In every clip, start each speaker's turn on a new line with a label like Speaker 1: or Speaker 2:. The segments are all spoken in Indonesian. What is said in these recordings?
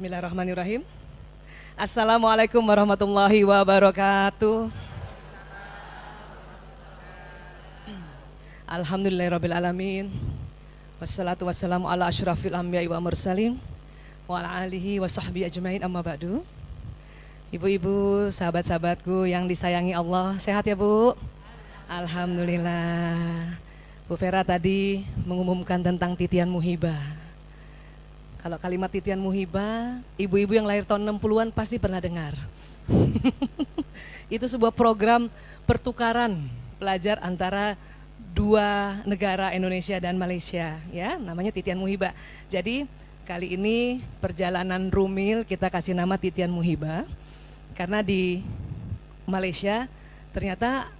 Speaker 1: Bismillahirrahmanirrahim. Assalamualaikum warahmatullahi wabarakatuh. Alhamdulillahirrabbilalamin. Wassalatu wassalamu ala asyrafil anbiya'i wa mursalin wa ala alihi wa sahbihi ajmain, amma ba'du. Ibu-ibu, sahabat-sahabatku yang disayangi Allah, sehat ya Bu? Alhamdulillah. Bu Vera tadi mengumumkan tentang titian muhibah. Kalau kalimat titian muhibah, ibu-ibu yang lahir tahun 60-an pasti pernah dengar. Itu sebuah program pertukaran pelajar antara dua negara, Indonesia dan Malaysia, ya, namanya titian muhibah. Jadi kali ini perjalanan Rumil kita kasih nama titian muhibah karena di Malaysia ternyata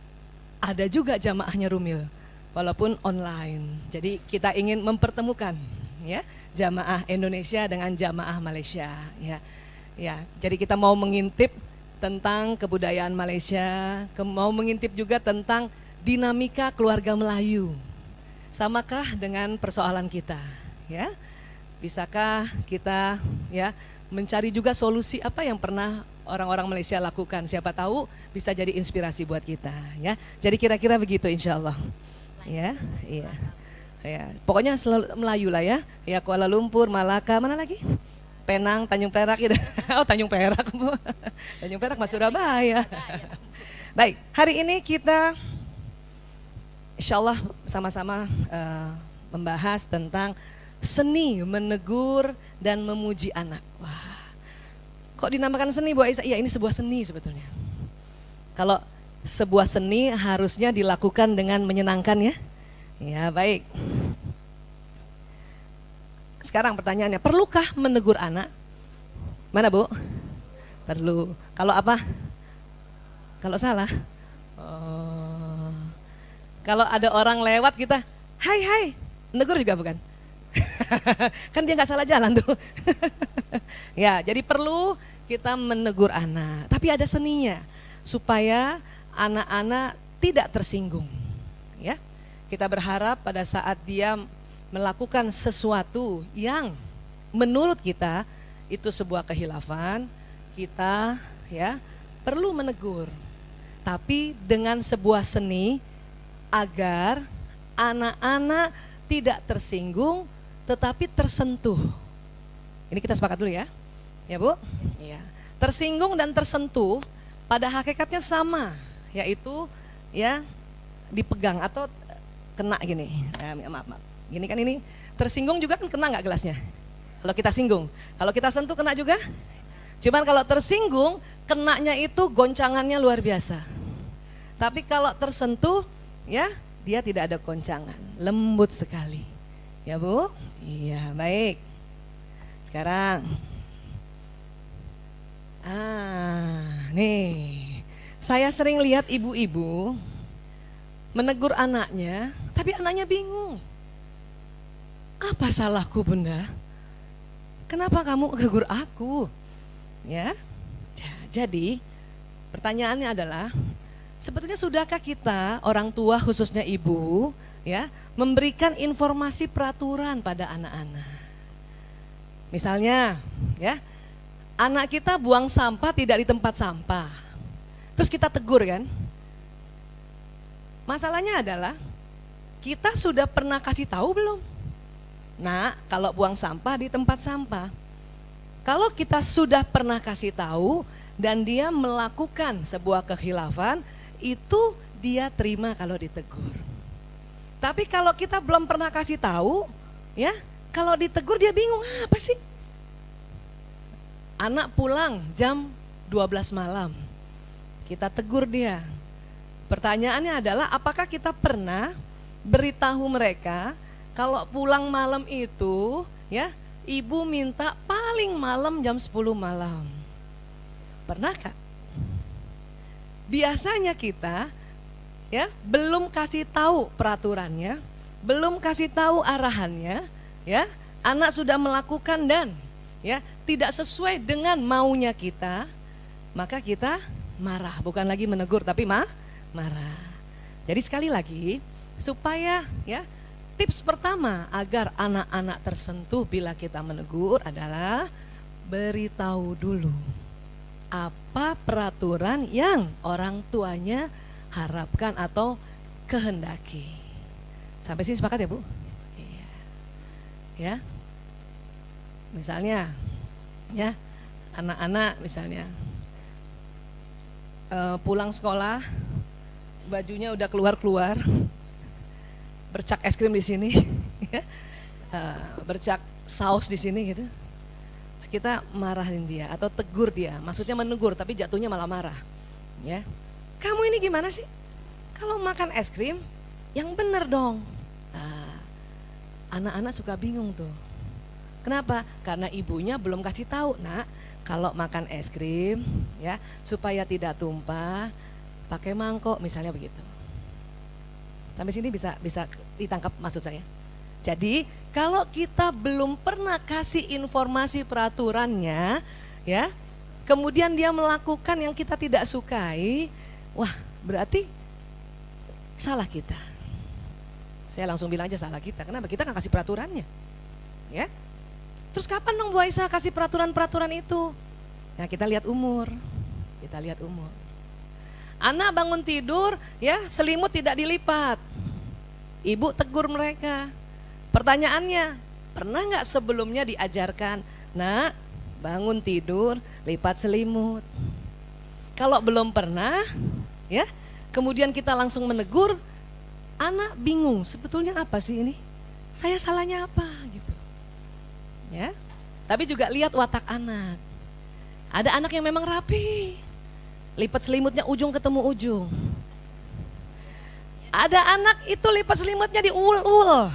Speaker 1: ada juga jamaahnya Rumil walaupun online. Jadi kita ingin mempertemukan, ya, jamaah Indonesia dengan jamaah Malaysia, ya. Ya, jadi kita mau mengintip tentang kebudayaan Malaysia, mau mengintip juga tentang dinamika keluarga Melayu. Samakah dengan persoalan kita, ya? Bisakah kita, ya, mencari juga solusi apa yang pernah orang-orang Malaysia lakukan? Siapa tahu bisa jadi inspirasi buat kita, ya. Jadi kira-kira begitu insya Allah. Ya, iya. Ya, pokoknya selalu Melayu lah, ya. Ya, Kuala Lumpur, Malaka, mana lagi? Penang, Tanjung Perak gitu. Oh, Tanjung Perak, Bu. Tanjung Perak mas Surabaya. Baik, hari ini kita insya Allah sama-sama membahas tentang seni menegur dan memuji anak. Wah, kok dinamakan seni Bu Aisyah? Iya, ini sebuah seni sebetulnya. Kalau sebuah seni harusnya dilakukan dengan menyenangkan, ya. Ya, baik. Sekarang pertanyaannya, perlukah menegur anak? Mana Bu? Perlu. Kalau apa? Kalau salah? Oh. Kalau ada orang lewat kita, hai hai, menegur juga bukan? Kan dia nggak salah jalan tuh. Ya, jadi perlu kita menegur anak. Tapi ada seninya supaya anak-anak tidak tersinggung. Ya. Kita berharap pada saat dia melakukan sesuatu yang menurut kita itu sebuah kehilafan, kita, ya, perlu menegur. Tapi dengan sebuah seni agar anak-anak tidak tersinggung tetapi tersentuh. Ini kita sepakat dulu, ya. Ya, Bu? Iya. Tersinggung dan tersentuh pada hakikatnya sama, yaitu, ya, dipegang atau kena gini, maaf, gini kan, ini tersinggung juga kan kena nggak gelasnya? Kalau kita singgung, kalau kita sentuh kena juga. Cuman kalau tersinggung, kenanya itu goncangannya luar biasa. Tapi kalau tersentuh, ya, dia tidak ada goncangan, lembut sekali. Ya Bu? Iya, baik. Sekarang, nih, saya sering lihat ibu-ibu menegur anaknya, tapi anaknya bingung. Apa salahku Bunda? Kenapa kamu menegur aku? Ya, jadi pertanyaannya adalah, sebetulnya sudahkah kita orang tua khususnya ibu, ya, memberikan informasi peraturan pada anak-anak? Misalnya, ya, anak kita buang sampah tidak di tempat sampah, terus kita tegur kan? Masalahnya adalah kita sudah pernah kasih tahu belum? Nah, kalau buang sampah di tempat sampah, kalau kita sudah pernah kasih tahu dan dia melakukan sebuah kekhilafan, itu dia terima kalau ditegur. Tapi kalau kita belum pernah kasih tahu, ya, kalau ditegur dia bingung, apa sih? Anak pulang jam 12 malam, kita tegur dia. Pertanyaannya adalah, apakah kita pernah beritahu mereka kalau pulang malam itu, ya, ibu minta paling malam jam 10 malam? Pernah Kak? Biasanya kita, ya, belum kasih tahu peraturannya, belum kasih tahu arahannya, ya, anak sudah melakukan dan, ya, tidak sesuai dengan maunya kita, maka kita marah, bukan lagi menegur tapi marah. Jadi sekali lagi, supaya, ya, tips pertama agar anak-anak tersentuh bila kita menegur adalah beritahu dulu apa peraturan yang orang tuanya harapkan atau kehendaki. Sampai sini sepakat ya Bu? Iya. Ya. Misalnya ya, anak-anak misalnya pulang sekolah, bajunya udah keluar-keluar, bercak es krim di sini, ya, bercak saus di sini gitu. Kita marahin dia atau tegur dia, maksudnya menegur tapi jatuhnya malah marah. Ya, kamu ini gimana sih? Kalau makan es krim, yang bener dong. Nah, anak-anak suka bingung tuh. Kenapa? Karena ibunya belum kasih tahu, nak. Kalau makan es krim, ya supaya tidak tumpah, pakai mangkok misalnya begitu. Sampai sini bisa ditangkap maksud saya. Jadi kalau kita belum pernah kasih informasi peraturannya, ya, kemudian dia melakukan yang kita tidak sukai, wah berarti salah kita. Saya langsung bilang aja salah kita. Kenapa? Kita nggak kasih peraturannya, ya. Terus kapan dong Bu Aisyah kasih peraturan-peraturan itu? Ya kita lihat umur. Kita lihat umur. Anak bangun tidur, ya selimut tidak dilipat. Ibu tegur mereka. Pertanyaannya, pernah nggak sebelumnya diajarkan, nak bangun tidur lipat selimut? Kalau belum pernah, ya kemudian kita langsung menegur, anak bingung sebetulnya apa sih ini? Saya salahnya apa gitu. Ya, tapi juga lihat watak anak. Ada anak yang memang rapi, lipat selimutnya ujung ketemu ujung. Ada anak itu lipat selimutnya di ul-ul,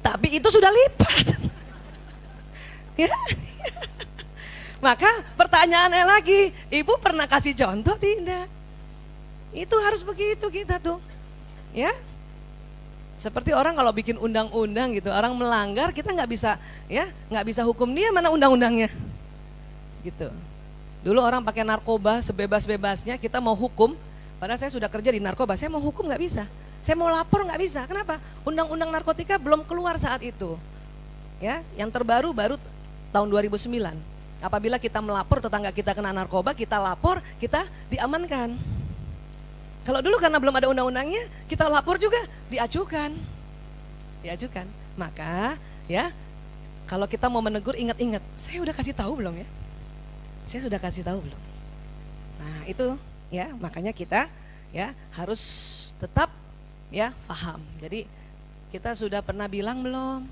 Speaker 1: tapi itu sudah lipat. Ya. Maka pertanyaannya lagi, ibu pernah kasih contoh tidak? Itu harus begitu kita tuh, ya. Seperti orang kalau bikin undang-undang gitu, orang melanggar kita nggak bisa, ya nggak bisa hukum dia, mana undang-undangnya, gitu. Dulu orang pakai narkoba sebebas-bebasnya, kita mau hukum, padahal saya sudah kerja di narkoba, saya mau hukum nggak bisa, saya mau lapor nggak bisa. Kenapa? Undang-undang narkotika belum keluar saat itu, ya. Yang terbaru baru tahun 2009. Apabila kita melapor tetangga kita kena narkoba, kita lapor, kita diamankan. Kalau dulu karena belum ada undang-undangnya, kita lapor juga diajukan. Maka ya, kalau kita mau menegur ingat-ingat, saya udah kasih tahu belum ya? Saya sudah kasih tahu belum? Nah, itu ya, makanya kita ya harus tetap ya paham. Jadi kita sudah pernah bilang belum?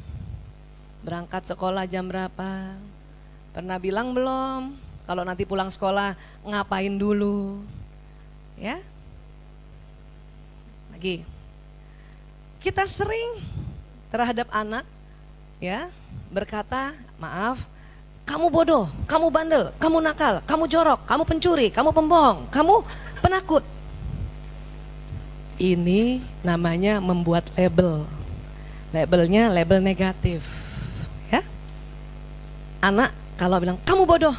Speaker 1: Berangkat sekolah jam berapa? Pernah bilang belum? Kalau nanti pulang sekolah ngapain dulu? Ya? Kita sering terhadap anak ya berkata, maaf, kamu bodoh, kamu bandel, kamu nakal, kamu jorok, kamu pencuri, kamu pembohong, kamu penakut. Ini namanya membuat label. Labelnya label negatif. Ya. Anak kalau bilang kamu bodoh,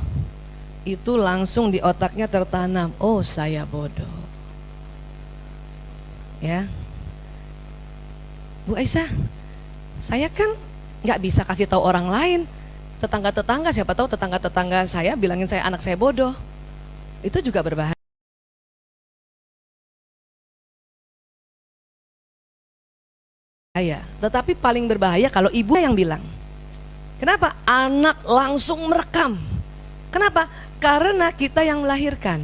Speaker 1: itu langsung di otaknya tertanam, oh saya bodoh. Ya, Bu Aisyah, saya kan nggak bisa kasih tahu orang lain, tetangga-tetangga, siapa tahu tetangga-tetangga saya bilangin saya anak saya bodoh, itu juga berbahaya. Tetapi paling berbahaya kalau ibu yang bilang. Kenapa? Anak langsung merekam. Kenapa? Karena kita yang melahirkan,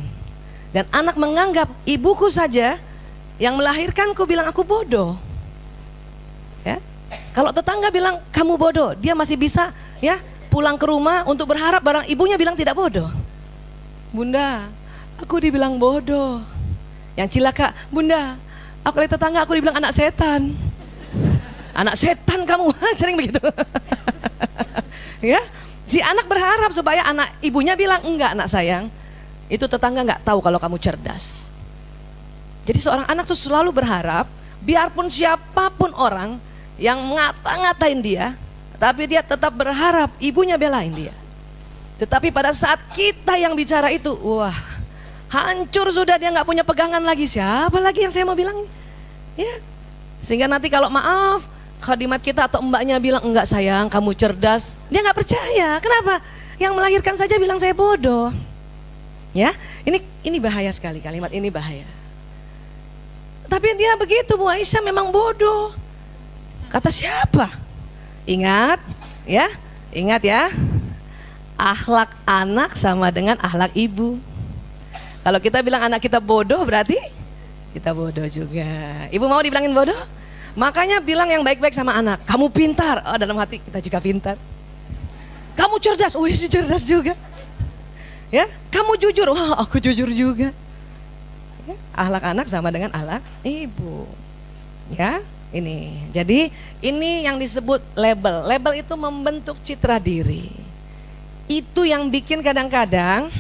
Speaker 1: dan anak menganggap ibuku saja yang melahirkanku bilang aku bodoh. Ya. Kalau tetangga bilang kamu bodoh, dia masih bisa ya pulang ke rumah untuk berharap barang ibunya bilang tidak bodoh. Bunda, aku dibilang bodoh. Yang cilaka, Bunda, aku lihat tetangga aku dibilang anak setan. Anak setan kamu, sering begitu. Ya, si anak berharap supaya anak ibunya bilang enggak nak sayang, itu tetangga nggak tahu kalau kamu cerdas. Jadi seorang anak tuh selalu berharap, biarpun siapapun orang yang ngata-ngatain dia, tapi dia tetap berharap ibunya belain dia. Tetapi pada saat kita yang bicara itu, wah, hancur sudah, dia nggak punya pegangan lagi. Siapa lagi yang saya mau bilang? Ya, sehingga nanti kalau maaf, khadimat kita atau mbaknya bilang, enggak sayang, kamu cerdas, dia nggak percaya. Kenapa? Yang melahirkan saja bilang saya bodoh. Ya, ini bahaya sekali, kalimat ini bahaya. Tapi dia begitu, Bu Aisyah memang bodoh. Kata siapa? Ingat ya, akhlak anak sama dengan akhlak ibu. Kalau kita bilang anak kita bodoh, berarti kita bodoh juga. Ibu mau dibilangin bodoh? Makanya bilang yang baik-baik sama anak. Kamu pintar, oh dalam hati kita juga pintar. Kamu cerdas, wih cerdas juga. Ya, kamu jujur, wah aku jujur juga. Ya, akhlak anak sama dengan akhlak ibu. Ya, ini. Jadi ini yang disebut label. Label itu membentuk citra diri. Itu yang bikin kadang-kadang,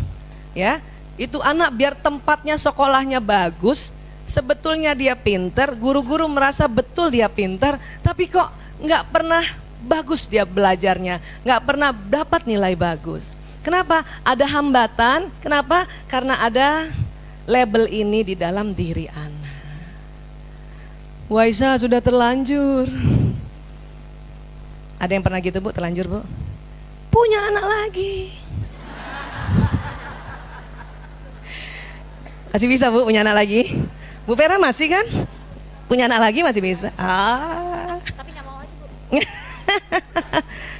Speaker 1: ya, itu anak biar tempatnya sekolahnya bagus, sebetulnya dia pintar, guru-guru merasa betul dia pintar, tapi kok nggak pernah bagus dia belajarnya, nggak pernah dapat nilai bagus. Kenapa? Ada hambatan. Kenapa? Karena ada label ini di dalam diri anak. Waisa sudah terlanjur. Ada yang pernah gitu Bu, terlanjur Bu? Punya anak lagi. Masih bisa Bu punya anak lagi? Bu Vera masih kan? Punya anak lagi masih bisa? Tapi gak mau lagi Bu.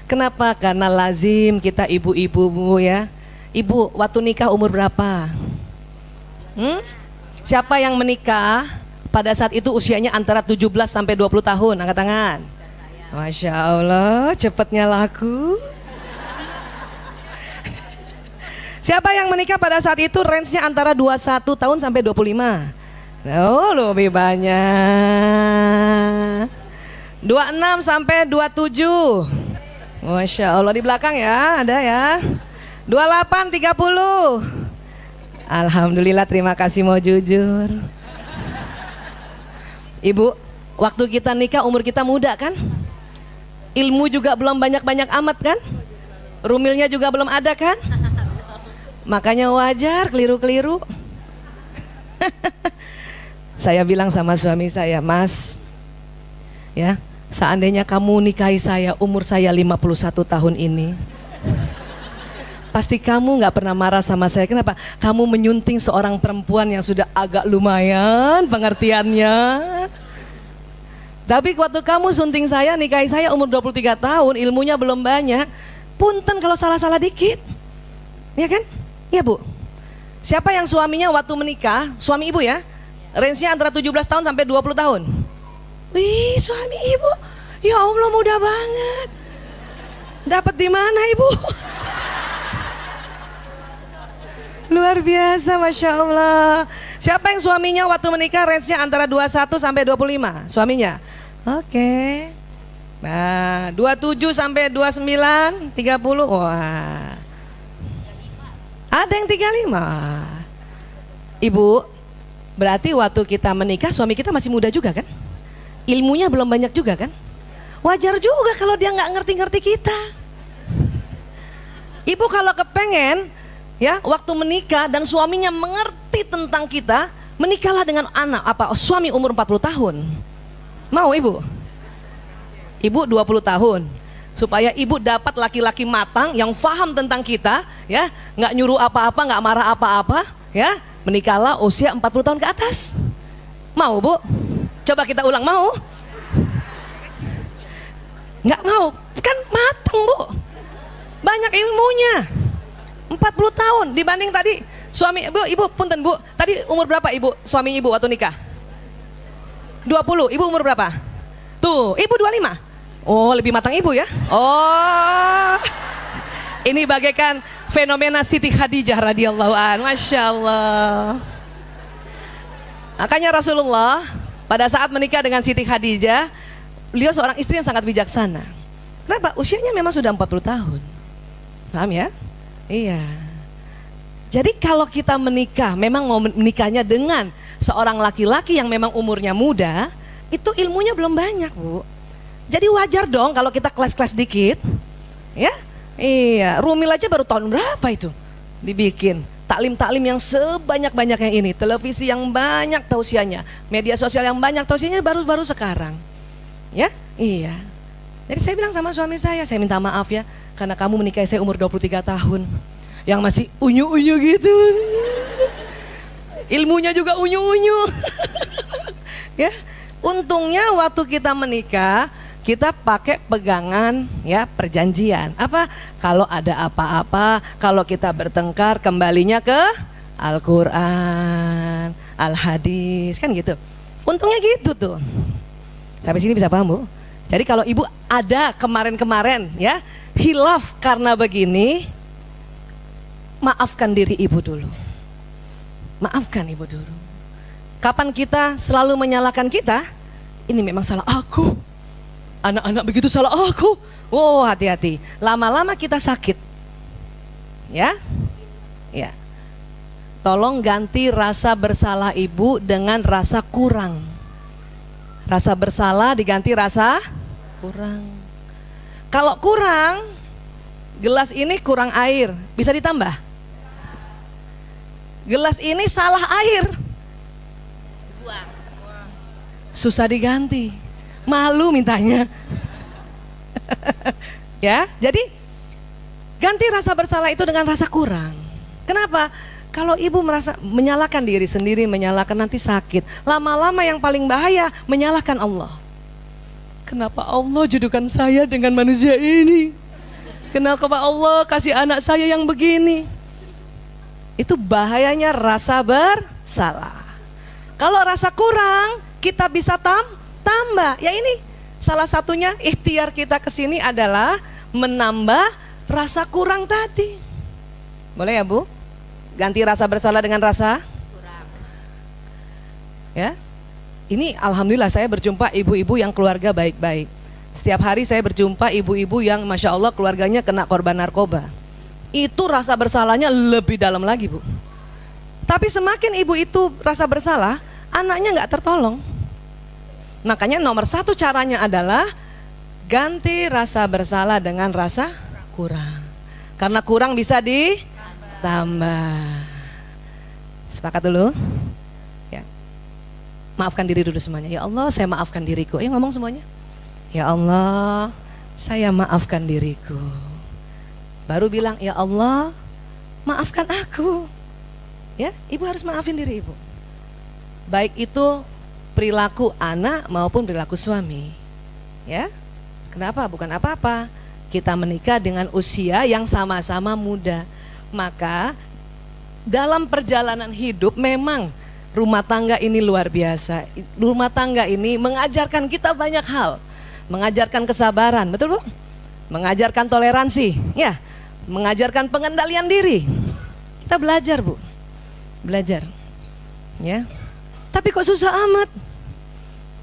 Speaker 1: Kenapa? Karena lazim kita ibu-ibu Bu ya. Ibu waktu nikah umur berapa? Siapa yang menikah pada saat itu usianya antara 17 sampai 20 tahun? Angkat tangan. Masya Allah, cepatnya laku. Siapa yang menikah pada saat itu range-nya antara 21 tahun sampai 25? Oh, lebih banyak. 26 sampai 27. Masya Allah, di belakang ya, ada ya. 28, 30. Alhamdulillah, terima kasih mau jujur. Ibu, waktu kita nikah umur kita muda kan? Ilmu juga belum banyak-banyak amat kan? Rumilnya juga belum ada kan? Makanya wajar keliru-keliru. Saya bilang sama suami saya, Mas, ya, seandainya kamu nikahi saya umur saya 51 tahun ini, pasti kamu gak pernah marah sama saya. Kenapa? Kamu menyunting seorang perempuan yang sudah agak lumayan pengertiannya. Tapi waktu kamu sunting saya, nikahi saya umur 23 tahun, ilmunya belum banyak. Punten kalau salah-salah dikit. Ya kan? Iya Bu. Siapa yang suaminya waktu menikah, suami ibu ya, range-nya antara 17 tahun sampai 20 tahun? Wih, suami ibu, ya Allah muda banget. Dapat di mana ibu? Luar biasa, Masya Allah. Siapa yang suaminya waktu menikah range-nya antara 21 sampai 25? Suaminya? Oke. Nah, 27 sampai 29, 30, wah. Ada yang 35. Ibu, berarti waktu kita menikah suami kita masih muda juga kan? Ilmunya belum banyak juga kan? Wajar juga kalau dia nggak ngerti-ngerti kita. Ibu kalau kepengen ya waktu menikah dan suaminya mengerti tentang kita, menikahlah dengan anak suami umur 40 tahun. Mau ibu? Ibu 20 tahun. Supaya ibu dapat laki-laki matang yang faham tentang kita, ya, nggak nyuruh apa-apa, nggak marah apa-apa, ya, menikahlah usia 40 tahun ke atas. Mau Bu? Coba kita ulang, mau? Nggak mau, kan matang Bu, banyak ilmunya. 40 tahun dibanding tadi suami ibu punten Bu, tadi umur berapa ibu suami ibu waktu nikah? 20, ibu umur berapa? Tuh, ibu 25. Oh, lebih matang ibu ya? Oh, ini bagaikan fenomena Siti Khadijah radhiyallahu anha. Masya Allah. Makanya Rasulullah pada saat menikah dengan Siti Khadijah, beliau seorang istri yang sangat bijaksana. Kenapa? Usianya memang sudah 40 tahun. Paham ya? Iya. Jadi kalau kita menikah, memang mau menikahnya dengan seorang laki-laki yang memang umurnya muda, itu ilmunya belum banyak Bu. Jadi wajar dong kalau kita kelas-kelas dikit, ya, iya. Rumil aja baru tahun berapa itu dibikin, taklim-taklim yang sebanyak-banyaknya ini, televisi yang banyak tausiahnya, media sosial yang banyak tausiahnya baru-baru sekarang. Ya, iya. Jadi saya bilang sama suami saya minta maaf ya, karena kamu menikahi saya umur 23 tahun. Yang masih unyu-unyu gitu. Ilmunya juga unyu-unyu. Ya, untungnya waktu kita menikah, kita pakai pegangan ya, perjanjian. Apa? Kalau ada apa-apa, kalau kita bertengkar, kembalinya ke Al-Quran, Al-Hadis, kan gitu. Untungnya gitu tuh. Sampai sini bisa paham, Bu? Jadi kalau ibu ada kemarin-kemarin ya khilaf karena begini, maafkan diri ibu dulu. Maafkan ibu dulu. Kapan kita selalu menyalahkan kita, ini memang salah aku. Anak-anak begitu salah aku. Wow, hati-hati. Lama-lama kita sakit. Ya? Ya. Tolong ganti rasa bersalah ibu dengan rasa kurang. Rasa bersalah diganti rasa kurang. Kalau kurang, gelas ini kurang air, bisa ditambah? Gelas ini salah air, susah diganti, malu mintanya. Ya, jadi ganti rasa bersalah itu dengan rasa kurang. Kenapa? Kalau ibu merasa menyalahkan diri sendiri, menyalahkan nanti sakit. Lama-lama yang paling bahaya menyalahkan Allah. Kenapa Allah jodohkan saya dengan manusia ini? Kenapa Allah kasih anak saya yang begini? Itu bahayanya rasa bersalah. Kalau rasa kurang, kita bisa tambah. Ya ini salah satunya ikhtiar kita ke sini adalah menambah rasa kurang tadi. Boleh ya, Bu? Ganti rasa bersalah dengan rasa kurang. Ya. Ini alhamdulillah saya berjumpa ibu-ibu yang keluarga baik-baik. Setiap hari saya berjumpa ibu-ibu yang Masya Allah keluarganya kena korban narkoba. Itu rasa bersalahnya lebih dalam lagi, Bu. Tapi semakin ibu itu rasa bersalah, anaknya nggak tertolong. Makanya nomor satu caranya adalah ganti rasa bersalah dengan rasa kurang. Karena kurang bisa ditambah. Sepakat dulu? Ya. Maafkan diri dulu semuanya. Ya Allah, saya maafkan diriku. Ayo ngomong semuanya. Ya Allah, saya maafkan diriku. Baru bilang, ya Allah, maafkan aku. Ya, ibu harus maafin diri ibu. Baik itu perilaku anak maupun perilaku suami. Ya, kenapa? Bukan apa-apa. Kita menikah dengan usia yang sama-sama muda. Maka dalam perjalanan hidup memang rumah tangga ini luar biasa. Rumah tangga ini mengajarkan kita banyak hal. Mengajarkan kesabaran, betul Bu? Mengajarkan toleransi, ya. Mengajarkan pengendalian diri. Kita belajar, Bu. Belajar. Ya. Tapi kok susah amat?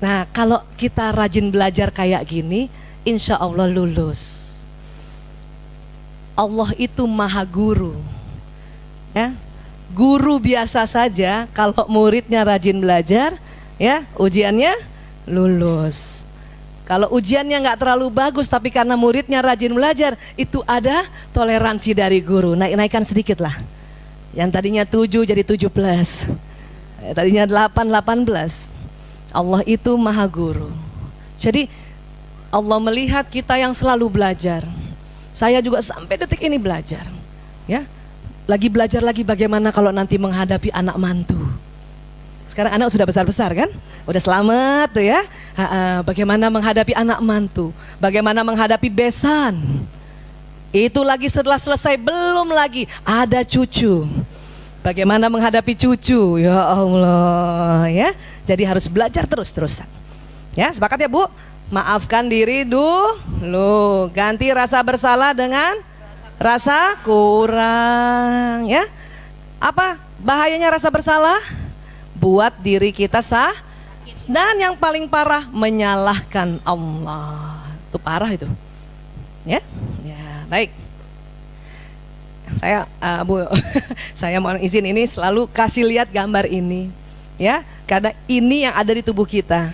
Speaker 1: Nah, kalau kita rajin belajar kayak gini, insya Allah lulus. Allah itu maha guru. Ya. Guru biasa saja kalau muridnya rajin belajar, ya, ujiannya lulus. Kalau ujiannya nggak terlalu bagus tapi karena muridnya rajin belajar, itu ada toleransi dari guru. Naikkan sedikit lah. Yang tadinya 7 jadi 7 plus. Tadinya 8, 18. Allah itu maha guru. Jadi Allah melihat kita yang selalu belajar. Saya juga sampai detik ini belajar. Ya, lagi belajar lagi bagaimana kalau nanti menghadapi anak mantu. Sekarang anak sudah besar-besar kan? Udah selamat tuh ya. Bagaimana menghadapi anak mantu? Bagaimana menghadapi besan? Itu lagi setelah selesai belum lagi ada cucu. Bagaimana menghadapi cucu? Ya Allah ya. Jadi harus belajar terus-terusan. Ya, sepakat ya Bu? Maafkan diri dulu. Ganti rasa bersalah dengan rasa kurang ya. Apa bahayanya rasa bersalah? Buat diri kita sah, dan yang paling parah menyalahkan Allah. Itu parah itu. Ya, ya baik. Saya Bu, saya mohon izin ini selalu kasih lihat gambar ini, ya, karena ini yang ada di tubuh kita.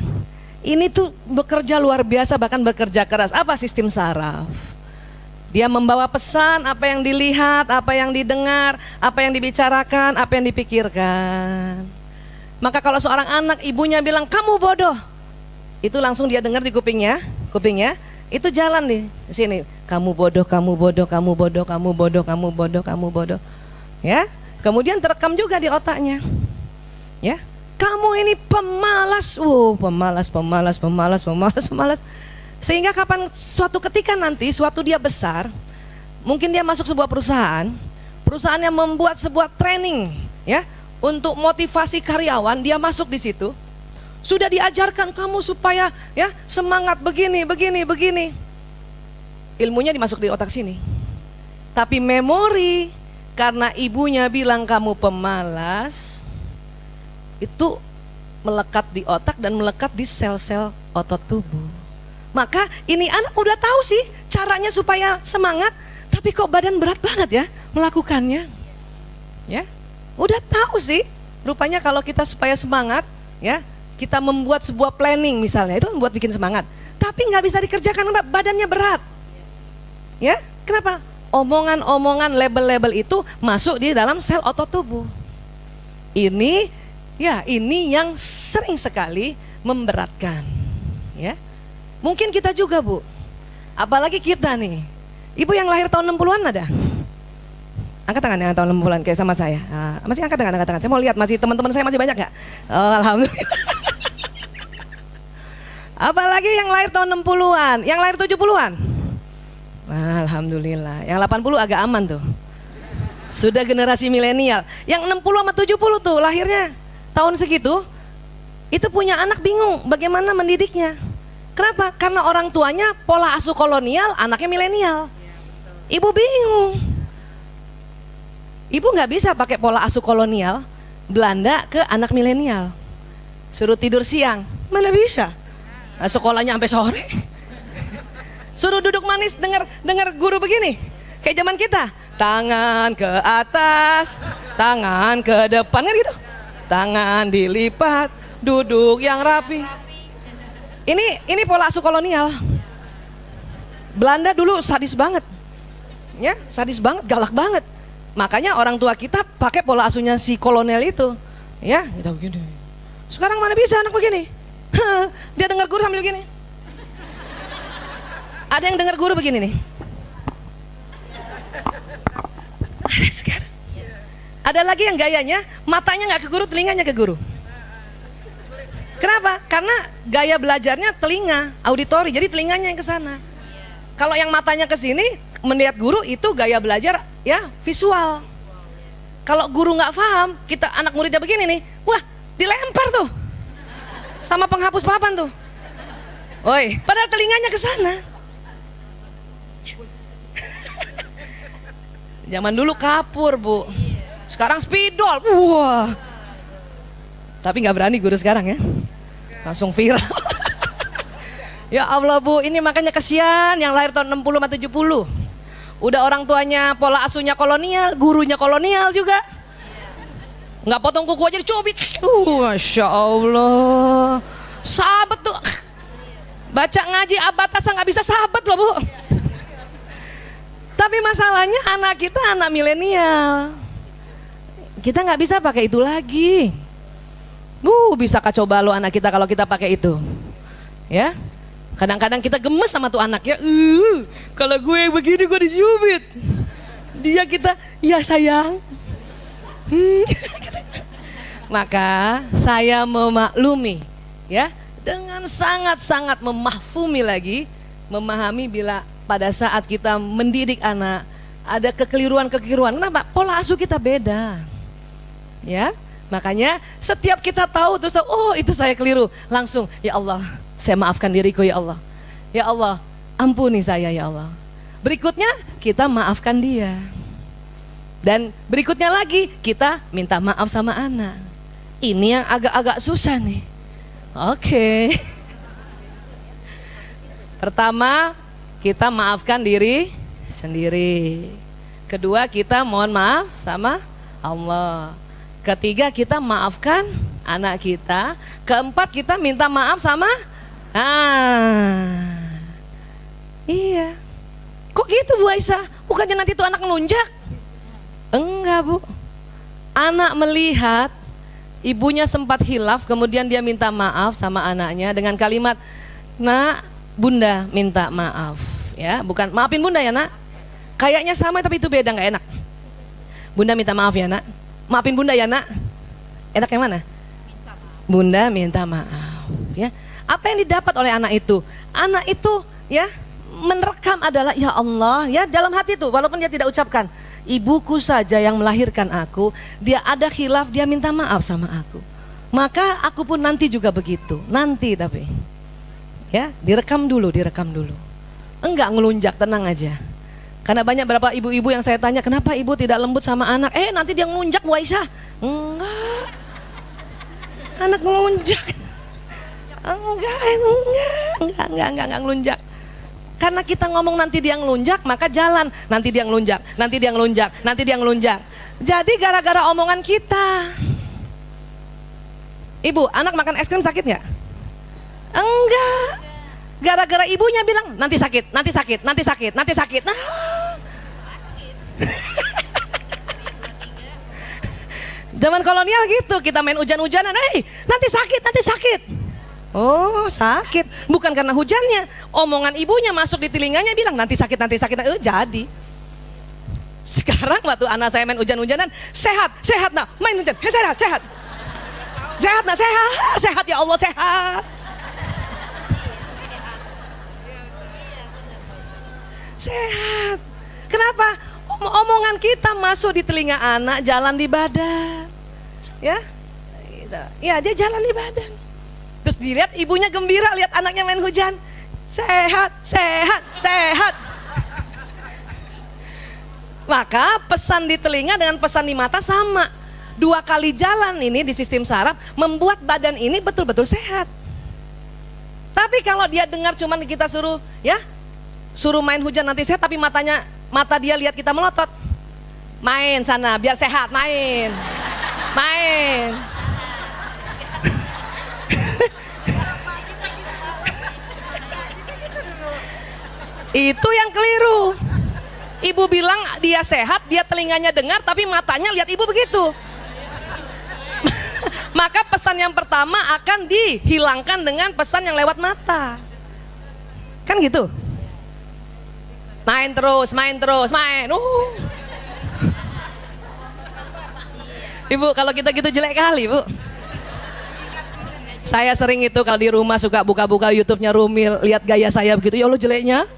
Speaker 1: Ini tuh bekerja luar biasa, bahkan bekerja keras. Apa sistem saraf? Dia membawa pesan apa yang dilihat, apa yang didengar, apa yang dibicarakan, apa yang dipikirkan. Maka kalau seorang anak ibunya bilang kamu bodoh, itu langsung dia dengar di kupingnya, itu jalan di sini. Kamu bodoh, kamu bodoh, kamu bodoh, kamu bodoh, kamu bodoh, kamu bodoh. Ya, kemudian terekam juga di otaknya. Ya, kamu ini pemalas, pemalas. Sehingga suatu ketika nanti, suatu dia besar, mungkin dia masuk sebuah perusahaan yang membuat sebuah training, ya, untuk motivasi karyawan, dia masuk di situ. Sudah diajarkan kamu supaya ya semangat begini. Ilmunya dimasuk di otak sini. Tapi memori karena ibunya bilang kamu pemalas itu melekat di otak dan melekat di sel-sel otot tubuh. Maka ini anak udah tahu sih caranya supaya semangat, tapi kok badan berat banget ya melakukannya. Ya. Udah tahu sih. Rupanya kalau kita supaya semangat, ya, kita membuat sebuah planning misalnya, itu membuat bikin semangat. Tapi nggak bisa dikerjakan karena badannya berat. Ya, kenapa? Omongan-omongan, label-label itu masuk di dalam sel otot tubuh. Ini yang sering sekali memberatkan. Ya, mungkin kita juga, Bu. Apalagi kita nih. Ibu yang lahir tahun 60-an ada? Angkat tangan yang tahun 60-an kayak sama saya. Masih angkat tangan. Saya mau lihat masih teman-teman saya masih banyak nggak? Oh, alhamdulillah. Apalagi yang lahir tahun 60-an, yang lahir 70-an. Alhamdulillah. Yang 80 agak aman tuh. Sudah generasi milenial. Yang 60 sama 70 tuh lahirnya tahun segitu, itu punya anak bingung bagaimana mendidiknya. Kenapa? Karena orang tuanya pola asuh kolonial, anaknya milenial. Ibu bingung. Ibu nggak bisa pakai pola asuh kolonial Belanda ke anak milenial. Suruh tidur siang, mana bisa? Nah, sekolahnya sampai sore. Suruh duduk manis dengar guru begini. Kayak zaman kita, tangan ke atas, tangan ke depan kan gitu. Tangan dilipat, duduk yang rapi. Ini pola asuh kolonial. Belanda dulu sadis banget. Ya, sadis banget, galak banget. Makanya orang tua kita pakai pola asuhnya si kolonel itu. Ya, kita begini. Sekarang mana bisa anak begini? Dia dengar guru sambil begini. Ada yang dengar guru begini nih. Ada sekarang. Ada lagi yang gayanya matanya nggak ke guru, telinganya ke guru. Kenapa? Karena gaya belajarnya telinga, auditori, jadi telinganya yang ke sana. Kalau yang matanya ke sini, melihat guru itu gaya belajar ya visual. Kalau guru nggak paham, kita anak muridnya begini nih, wah dilempar tuh sama penghapus papan tuh. Oi, padahal telinganya ke sana. Zaman dulu kapur, Bu. Sekarang spidol. Wah. Tapi nggak berani guru sekarang ya. Langsung viral. Ya Allah, Bu, ini makanya kesian yang lahir tahun 60 sama 70. Udah orang tuanya pola asuhnya kolonial, gurunya kolonial juga. Nggak potong kuku aja dicubit. Masya Allah. Sahabat tuh. Baca ngaji abatasa nggak bisa sahabat loh, Bu. Tapi masalahnya anak kita anak milenial. Kita nggak bisa pakai itu lagi. Bisa kacau balau anak kita kalau kita pakai itu. Ya. Kadang-kadang kita gemes sama tuh anak ya. Kalau gue begini gue dicubit. Dia kita, ya sayang. Maka saya memaklumi ya, dengan sangat-sangat memahfumi lagi, memahami bila pada saat kita mendidik anak ada kekeliruan-kekeliruan. Kenapa? Pola asuh kita beda. Ya, makanya setiap kita tahu terus tahu, oh itu saya keliru, langsung ya Allah, saya maafkan diriku ya Allah. Ya Allah, ampuni saya ya Allah. Berikutnya kita maafkan dia. Dan berikutnya lagi kita minta maaf sama anak. Ini yang agak-agak susah nih. Oke. Pertama, kita maafkan diri sendiri. Kedua, kita mohon maaf sama Allah. Ketiga, kita maafkan anak kita. Keempat, kita minta maaf sama iya. Kok gitu Bu Aisyah? Bukannya nanti tuh anak ngelunjak? Enggak, Bu. Anak melihat Ibunya sempat hilaf, kemudian dia minta maaf sama anaknya dengan kalimat, "Nak, Bunda minta maaf." Ya, bukan maafin Bunda ya, Nak. Kayaknya sama tapi itu beda, nggak enak. Bunda minta maaf ya, Nak. Maafin Bunda ya, Nak. Enak yang mana? Bunda minta maaf, ya. Apa yang didapat oleh anak itu? Anak itu ya merekam adalah ya Allah, ya dalam hati itu walaupun dia tidak ucapkan, ibuku saja yang melahirkan aku, dia ada khilaf, dia minta maaf sama aku. Maka aku pun nanti juga begitu. Nanti tapi ya, direkam dulu. Enggak ngelunjak, tenang aja. Karena banyak berapa ibu-ibu yang saya tanya, kenapa ibu tidak lembut sama anak? Nanti dia ngelunjak Bu Aisyah. Enggak. Anak ngelunjak. Enggak ngelunjak. Karena kita ngomong nanti dia ngelunjak, maka jalan. Nanti dia ngelunjak. Jadi gara-gara omongan kita. Ibu, anak makan es krim sakit nggak? Enggak. Gara-gara ibunya bilang nanti sakit. Nah. Zaman kolonial gitu, kita main hujan-hujanan, nanti sakit. Oh, sakit. Bukan karena hujannya, omongan ibunya masuk di telinganya bilang nanti sakit. Jadi sekarang waktu anak saya main hujan-hujanan, sehat nak, main hujan, sehat nak, sehat ya Allah, sehat. Sehat. Kenapa? Omongan kita masuk di telinga anak, jalan di badan. Ya, dia jalan di badan. Terus dilihat ibunya gembira lihat anaknya main hujan. Sehat. Maka pesan di telinga dengan pesan di mata sama. 2 kali jalan ini di sistem saraf membuat badan ini betul-betul sehat. Tapi kalau dia dengar cuman kita suruh main hujan nanti sehat, tapi mata dia lihat kita melotot. Main sana biar sehat, main. Itu yang keliru. Ibu bilang dia sehat, dia telinganya dengar, tapi matanya lihat ibu begitu. Maka pesan yang pertama akan dihilangkan dengan pesan yang lewat mata. Kan gitu. Main terus. Ibu, kalau kita gitu jelek kali, Bu. Saya sering itu kalau di rumah suka buka-buka YouTube-nya Rumil, lihat gaya saya begitu, ya Allah jeleknya.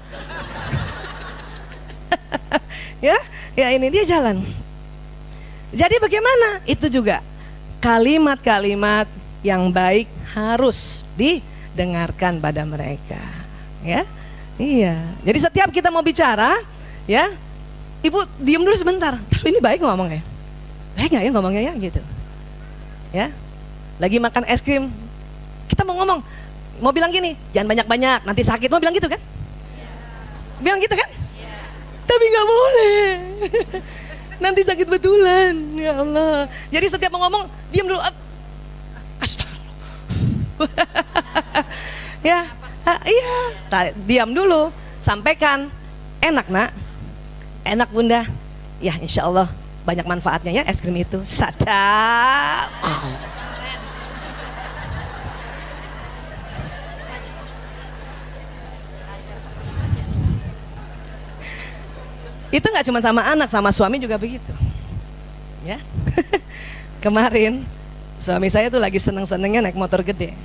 Speaker 1: ya ini dia jalan. Jadi bagaimana? Itu juga kalimat-kalimat yang baik harus didengarkan pada mereka, ya. Iya. Jadi setiap kita mau bicara, ya, ibu diam dulu sebentar. Tapi ini baik ngomongnya. Baik nggak ya ngomongnya ya gitu. Ya. Lagi makan es krim, kita mau ngomong, mau bilang gini, jangan banyak-banyak, nanti sakit. Mau bilang gitu kan? Bilang gitu kan? Tapi nggak boleh. Nanti sakit betulan, ya Allah. Jadi setiap mau ngomong, diam dulu. Astagfirullah. Ya. Iya, diam dulu, sampaikan. Enak nak, enak Bunda. Ya insya Allah banyak manfaatnya ya es krim itu. Sadap. Itu nggak cuma sama anak, sama suami juga begitu. Ya, kemarin suami saya tuh lagi seneng-senengnya naik motor gede.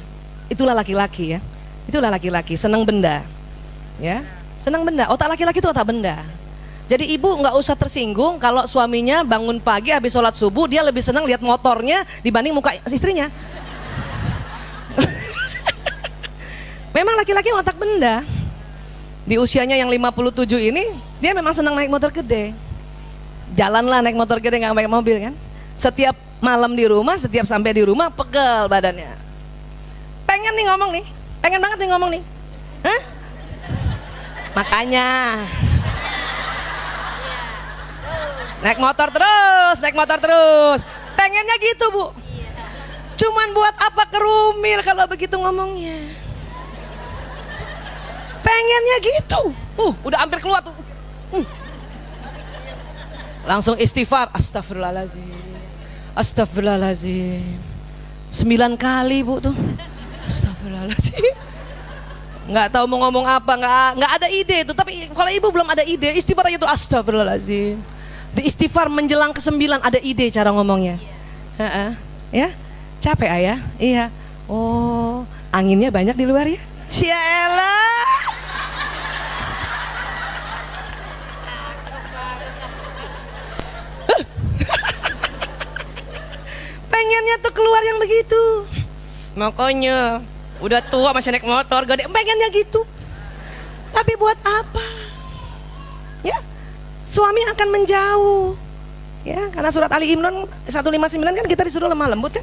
Speaker 1: Itulah laki-laki ya. Itulah laki-laki, senang benda, ya, senang benda. Otak laki-laki itu otak benda. Jadi ibu nggak usah tersinggung kalau suaminya bangun pagi habis sholat subuh dia lebih senang lihat motornya dibanding muka istrinya. Memang laki-laki otak benda. Di usianya yang 57 ini dia memang senang naik motor gede. Jalanlah naik motor gede, nggak pakai mobil kan. Setiap malam di rumah, setiap sampai di rumah pegel badannya. Pengen nih ngomong nih. Pengen banget nih ngomong nih. Hah? Makanya naik motor terus. Pengennya gitu, Bu. Cuman buat apa ke Rumil kalau begitu ngomongnya? Pengennya gitu. Udah hampir keluar tuh. Langsung istighfar, astagfirullahaladzim. 9 kali Bu tuh. Astagfirullahaladzim. Nggak tahu mau ngomong apa, nggak ada ide itu. Tapi kalau ibu belum ada ide, istighfar aja tuh astagfirullahaladzim. Di istighfar menjelang ke-9 ada ide cara ngomongnya. Ya, capek ayah? Iya. Oh, anginnya banyak di luar ya? Cialah. Pengennya tuh keluar yang begitu. Makanya udah tua masih naik motor, gede, pengennya gitu. Tapi buat apa? Ya, suami akan menjauh. Ya, karena surat Ali Imran 159 kan kita disuruh lemah lembut kan.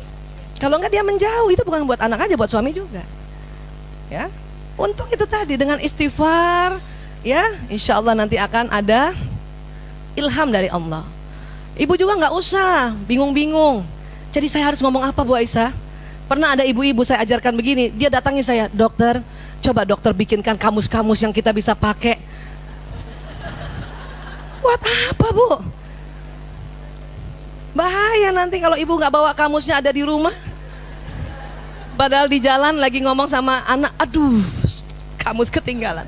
Speaker 1: Kalau enggak dia menjauh, itu bukan buat anak aja, buat suami juga. Ya, untuk itu tadi dengan istighfar, ya, insya Allah nanti akan ada ilham dari Allah. Ibu juga nggak usah bingung-bingung. Jadi saya harus ngomong apa Bu Aisyah? Pernah ada ibu-ibu saya ajarkan begini, dia datangi saya, dokter, coba dokter bikinkan kamus-kamus yang kita bisa pakai. Buat apa Bu? Bahaya nanti kalau ibu nggak bawa kamusnya ada di rumah. Padahal di jalan lagi ngomong sama anak, aduh, kamus ketinggalan.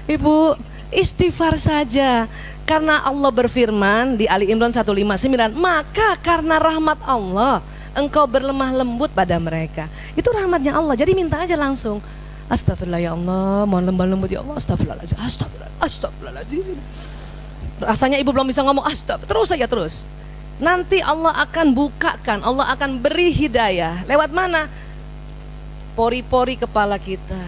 Speaker 1: Ibu, istighfar saja. Karena Allah berfirman di Ali Imran 159, maka karena rahmat Allah engkau berlemah lembut pada mereka. Itu rahmatnya Allah, jadi minta aja langsung. Astagfirullah ya Allah, mohon lemah lembut ya Allah, astagfirullahaladzim, astagfirullahaladzim. Rasanya ibu belum bisa ngomong astagfirullah, terus saja terus. Nanti Allah akan bukakan, Allah akan beri hidayah. Lewat mana? Pori-pori kepala kita.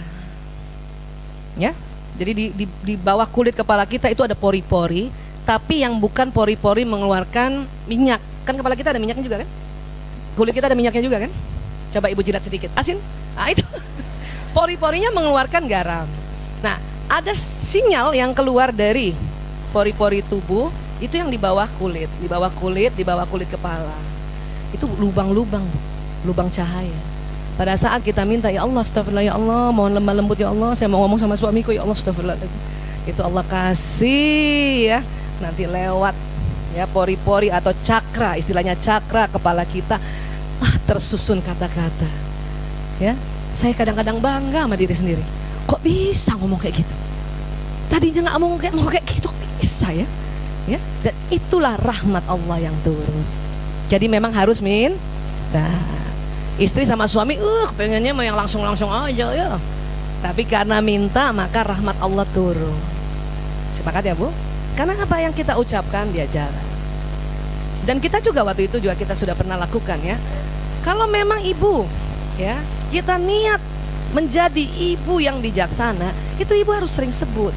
Speaker 1: Ya. Jadi di bawah kulit kepala kita itu ada pori-pori, tapi yang bukan pori-pori mengeluarkan minyak. Kan kepala kita ada minyaknya juga kan? Kulit kita ada minyaknya juga kan? Coba ibu jilat sedikit, asin. Ah itu pori-porinya mengeluarkan garam. Nah, ada sinyal yang keluar dari pori-pori tubuh, itu yang di bawah kulit, di bawah kulit kepala. Itu lubang-lubang, lubang cahaya. Pada saat kita minta, ya Allah astagfirullah ya Allah, mohon lemah lembut ya Allah, saya mau ngomong sama suamiku ya Allah astagfirullah. Itu Allah kasih ya, nanti lewat ya pori-pori atau cakra, istilahnya cakra kepala kita, tersusun kata-kata. Ya, saya kadang-kadang bangga sama diri sendiri. Kok bisa ngomong kayak gitu? Tadinya nggak mau kayak gitu, kok bisa ya? Ya, dan itulah rahmat Allah yang turun. Jadi memang harus minta. Istri sama suami, pengennya mau yang langsung-langsung aja ya. Tapi karena minta maka rahmat Allah turun. Sepakat ya Bu? Karena apa yang kita ucapkan dia jalan. Dan kita juga waktu itu juga kita sudah pernah lakukan ya. Kalau memang ibu ya, kita niat menjadi ibu yang bijaksana, itu ibu harus sering sebut.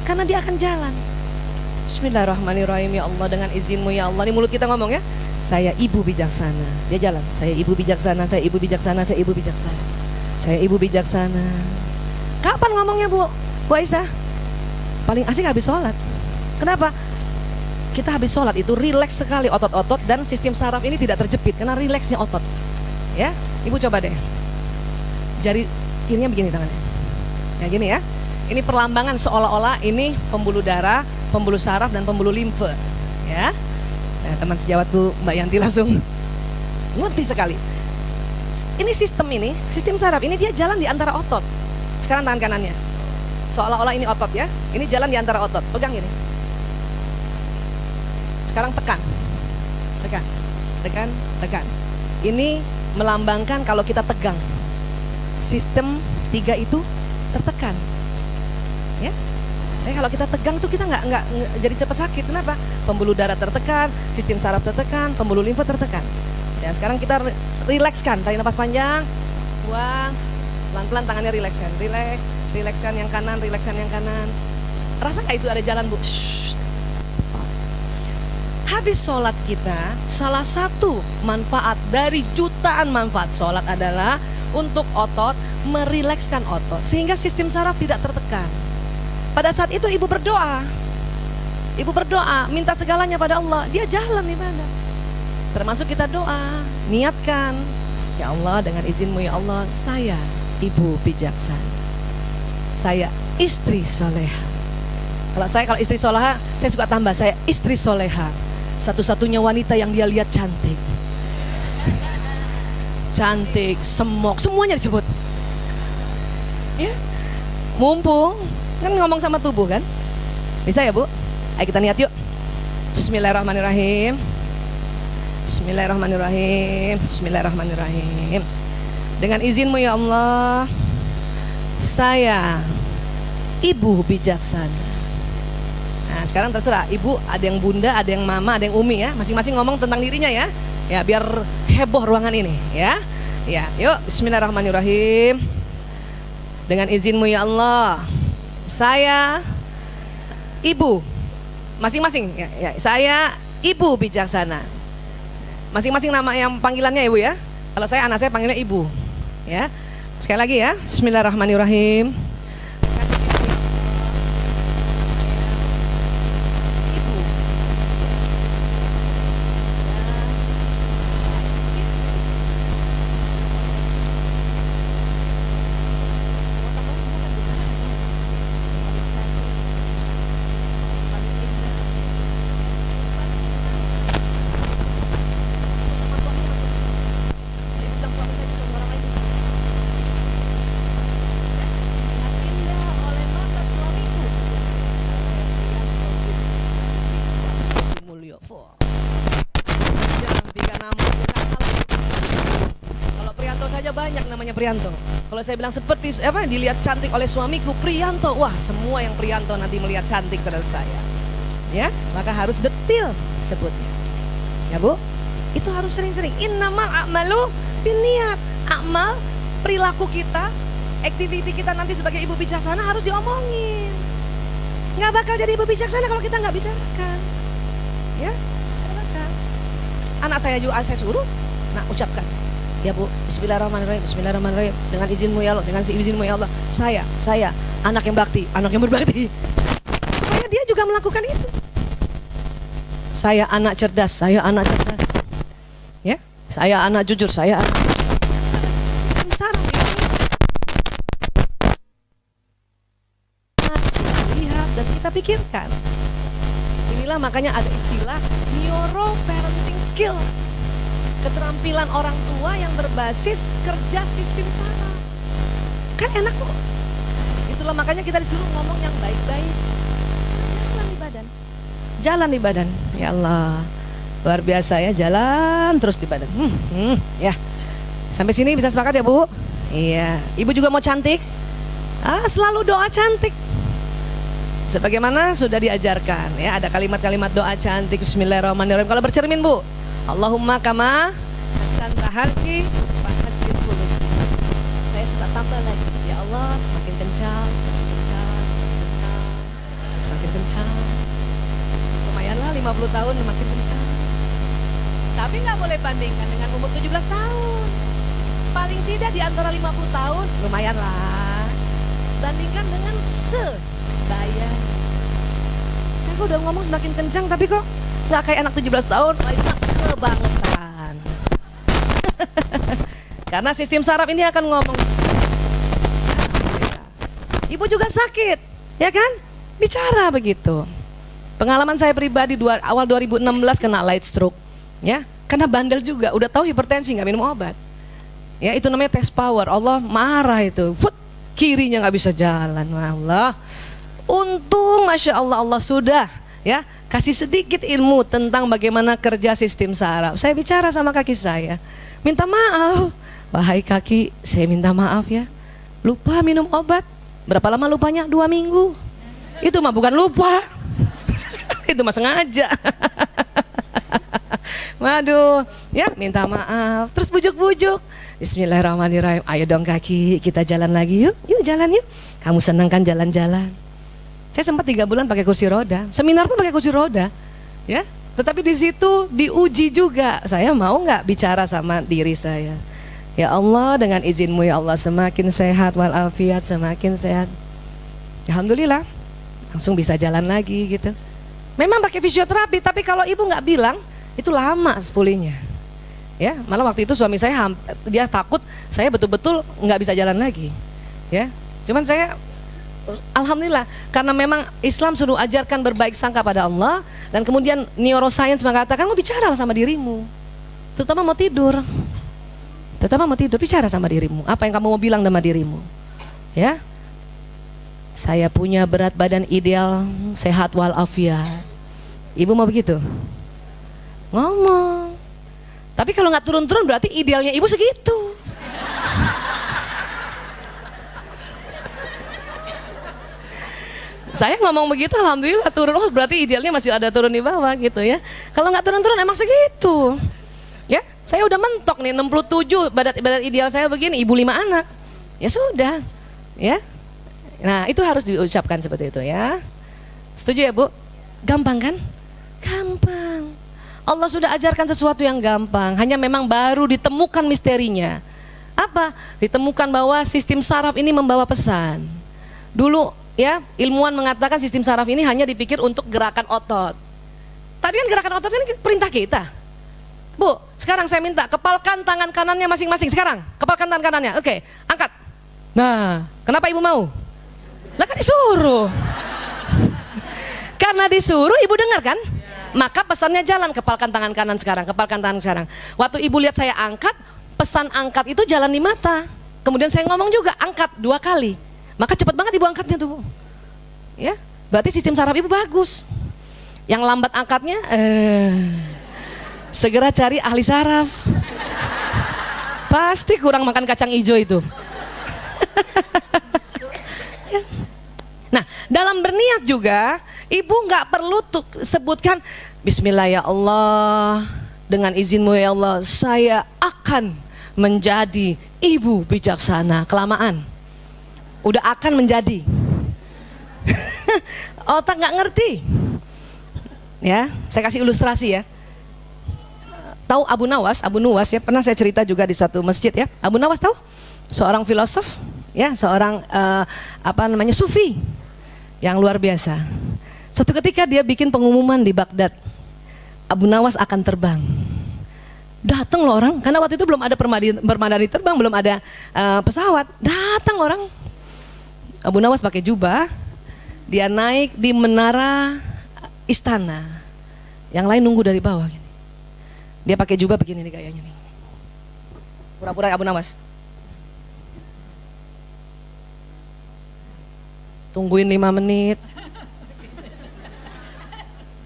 Speaker 1: Karena dia akan jalan. Bismillahirrahmanirrahim ya Allah, dengan izinmu ya Allah. Ini mulut kita ngomong ya. Saya ibu bijaksana, dia jalan. Saya ibu bijaksana, saya ibu bijaksana, saya ibu bijaksana, saya ibu bijaksana. Kapan ngomongnya Bu Aisyah? Paling asik habis sholat. Kenapa? Kita habis sholat itu rileks sekali otot-otot dan sistem saraf ini tidak terjepit karena rileksnya otot. Ya, ibu coba deh. Jari ininya begini tangannya. Ya gini ya. Ini perlambangan seolah-olah ini pembuluh darah, pembuluh saraf dan pembuluh limfe. Ya. Nah, teman sejawatku Mbak Yanti langsung ngerti sekali. Ini sistem saraf ini dia jalan di antara otot. Sekarang tangan kanannya, seolah-olah ini otot ya. Ini jalan di antara otot. Pegang gini. Sekarang tekan. Ini melambangkan kalau kita tegang. Sistem 3 itu tertekan. Ya. Kalau kita tegang tuh kita nggak jadi cepat sakit. Kenapa? Pembuluh darah tertekan, sistem saraf tertekan, pembuluh limfa tertekan. Ya, sekarang kita rilekskan, tarik nafas panjang, buang, pelan-pelan tangannya rilekskan, rilekskan yang kanan, rilekskan yang kanan. Rasa nggak itu ada jalan Bu? Shhh. Habis sholat kita, salah satu manfaat dari jutaan manfaat sholat adalah untuk otot, merilekskan otot sehingga sistem saraf tidak tertekan. Pada saat itu ibu berdoa, minta segalanya pada Allah, dia jalan ibadah. Termasuk kita doa, niatkan, ya Allah dengan izinmu ya Allah, saya ibu bijaksana, saya istri soleha. Kalau istri soleha, saya suka tambah, saya istri soleha, Satu-satunya wanita yang dia lihat cantik. Cantik, semok, semuanya disebut. Ya, mumpung kan ngomong sama tubuh kan. Bisa ya Bu? Ayo kita niat yuk. Bismillahirrahmanirrahim. Bismillahirrahmanirrahim. Bismillahirrahmanirrahim. Dengan izinmu ya Allah, saya ibu bijaksana. Nah sekarang terserah, ibu ada yang bunda, ada yang mama, ada yang umi ya. Masing-masing ngomong tentang dirinya ya. Ya biar heboh ruangan ini ya. Ya, yuk bismillahirrahmanirrahim. Dengan izinmu ya Allah, saya ibu. Masing-masing ya, saya ibu bijaksana. Masing-masing nama yang panggilannya ibu ya. Kalau saya anak saya panggilnya ibu. Ya. Sekali lagi ya. Bismillahirrahmanirrahim. Kalau Priyanto saja banyak namanya Priyanto. Kalau saya bilang seperti apa dilihat cantik oleh suamiku Priyanto, wah semua yang Priyanto nanti melihat cantik pada saya. Ya, maka harus detil sebutnya. Ya Bu, itu harus sering-sering. Innamal a'malu binniyat. Amal, perilaku kita, aktiviti kita nanti sebagai ibu bijaksana harus diomongin. Nggak bakal jadi ibu bijaksana kalau kita nggak bicarakan. Ya, nggak bakal. Anak saya juga saya suruh, nah ucapkan. Ya Bu, bismillahirrahmanirrahim, bismillahirrahmanirrahim. Dengan izinmu ya Allah, dengan izinmu ya Allah. Saya anak yang bakti, anak yang berbakti. Supaya dia juga melakukan itu. Saya anak cerdas, saya anak cerdas. Ya, saya anak jujur, saya anak. Sistem saraf ini. Kita lihat dan kita pikirkan. Inilah makanya ada istilah neuro parenting skill. Keterampilan orang tua yang berbasis kerja sistem saraf. Kan enak kok. Itulah makanya kita disuruh ngomong yang baik-baik. Jalan di badan. Jalan di badan. Ya Allah. Luar biasa ya, jalan terus di badan. Ya. Sampai sini bisa sepakat ya Bu? Iya. Ibu juga mau cantik? Selalu doa cantik. Sebagaimana sudah diajarkan ya, ada kalimat-kalimat doa cantik. Bismillahirrahmanirrahim. Kalau bercermin Bu, Allahumma kama hasanta khalqi fa hassin khuluqi. Saya suka tambah lagi. Ya Allah, semakin kencang, semakin kencang, semakin kencang, semakin kencang. Lumayanlah 50 tahun semakin kencang. Tapi nggak boleh bandingkan dengan umur 17 tahun. Paling tidak di antara 50 tahun lumayanlah. Bandingkan dengan sebaya. Saya kok udah ngomong semakin kencang tapi kok nggak kayak anak 17 tahun. Wah, itu kebangetan. Karena sistem saraf ini akan ngomong. Ibu juga sakit, ya kan? Bicara begitu. Pengalaman saya pribadi awal 2016 kena light stroke, ya. Karena bandel juga, udah tahu hipertensi nggak minum obat. Ya itu namanya test power. Allah marah itu. Kirinya nggak bisa jalan, Allah. Untung, masya Allah, Allah sudah, ya. Kasih sedikit ilmu tentang bagaimana kerja sistem saraf. Saya bicara sama kaki saya, minta maaf, wahai kaki, saya minta maaf ya. Lupa minum obat. Berapa lama lupanya? 2 minggu. Itu mah bukan lupa. Itu mah sengaja. Waduh, ya minta maaf. Terus bujuk-bujuk. Bismillahirrahmanirrahim. Ayo dong kaki, kita jalan lagi yuk. Yuk jalan yuk. Kamu senang kan jalan-jalan? Saya sempat 3 bulan pakai kursi roda. Seminar pun pakai kursi roda. Ya. Tetapi di situ diuji juga. Saya mau nggak bicara sama diri saya. Ya Allah, dengan izinmu ya Allah, semakin sehat walafiat, semakin sehat. Alhamdulillah, langsung bisa jalan lagi gitu. Memang pakai fisioterapi, tapi kalau ibu nggak bilang, itu lama pulihnya. Ya, malah waktu itu suami saya dia takut saya betul-betul nggak bisa jalan lagi. Ya, cuman saya
Speaker 2: Alhamdulillah, karena memang Islam suruh ajarkan berbaik sangka pada Allah, dan kemudian neuroscience mengatakan mau bicara sama dirimu, terutama mau tidur, bicara sama dirimu. Apa yang kamu mau bilang sama dirimu? Ya, saya punya berat badan ideal, sehat walafiat. Ibu mau begitu? Ngomong. Tapi kalau nggak turun-turun berarti idealnya ibu segitu. Saya ngomong begitu, alhamdulillah turun. Oh, berarti idealnya masih ada turun di bawah gitu ya. Kalau nggak turun-turun emang segitu. Ya, saya udah mentok nih 67, badan ideal saya begini, ibu 5 anak. Ya sudah. Ya. Nah, itu harus diucapkan seperti itu ya. Setuju ya, Bu? Gampang kan? Gampang. Allah sudah ajarkan sesuatu yang gampang, hanya memang baru ditemukan misterinya. Apa? Ditemukan bahwa sistem saraf ini membawa pesan. Dulu ya, ilmuwan mengatakan sistem saraf ini hanya dipikir untuk gerakan otot. Tapi kan gerakan otot ini perintah kita. Bu, sekarang saya minta kepalkan tangan kanannya masing-masing. Sekarang, kepalkan tangan kanannya. Oke, angkat. Nah, kenapa ibu mau? Lah kan disuruh. Karena disuruh, ibu dengar kan? Maka pesannya jalan, kepalkan tangan kanan sekarang, kepalkan tangan sekarang. Waktu ibu lihat saya angkat, pesan angkat itu jalan di mata. Kemudian saya ngomong juga, angkat 2 kali. Maka cepat banget ibu angkatnya tuh, Bu. Ya, berarti sistem saraf ibu bagus. Yang lambat angkatnya, segera cari ahli saraf. Pasti kurang makan kacang hijau itu. Nah, dalam berniat juga, ibu nggak perlu sebutkan Bismillah ya Allah, dengan izinmu ya Allah, saya akan menjadi ibu bijaksana. Kelamaan. Udah akan menjadi. Otak nggak ngerti. Ya, saya kasih ilustrasi ya. Tahu Abu Nuwas ya, pernah saya cerita juga di satu masjid ya. Abu Nuwas tahu? Seorang filosof, ya, seorang sufi yang luar biasa. Suatu ketika dia bikin pengumuman di Baghdad, Abu Nuwas akan terbang. Datang loh orang, karena waktu itu belum ada permadani terbang, belum ada pesawat. Datang orang. Abu Nuwas pakai jubah, dia naik di menara istana. Yang lain nunggu dari bawah gini. Dia pakai jubah begini nih gayanya nih. Pura-pura Abu Nuwas. Tungguin 5 menit.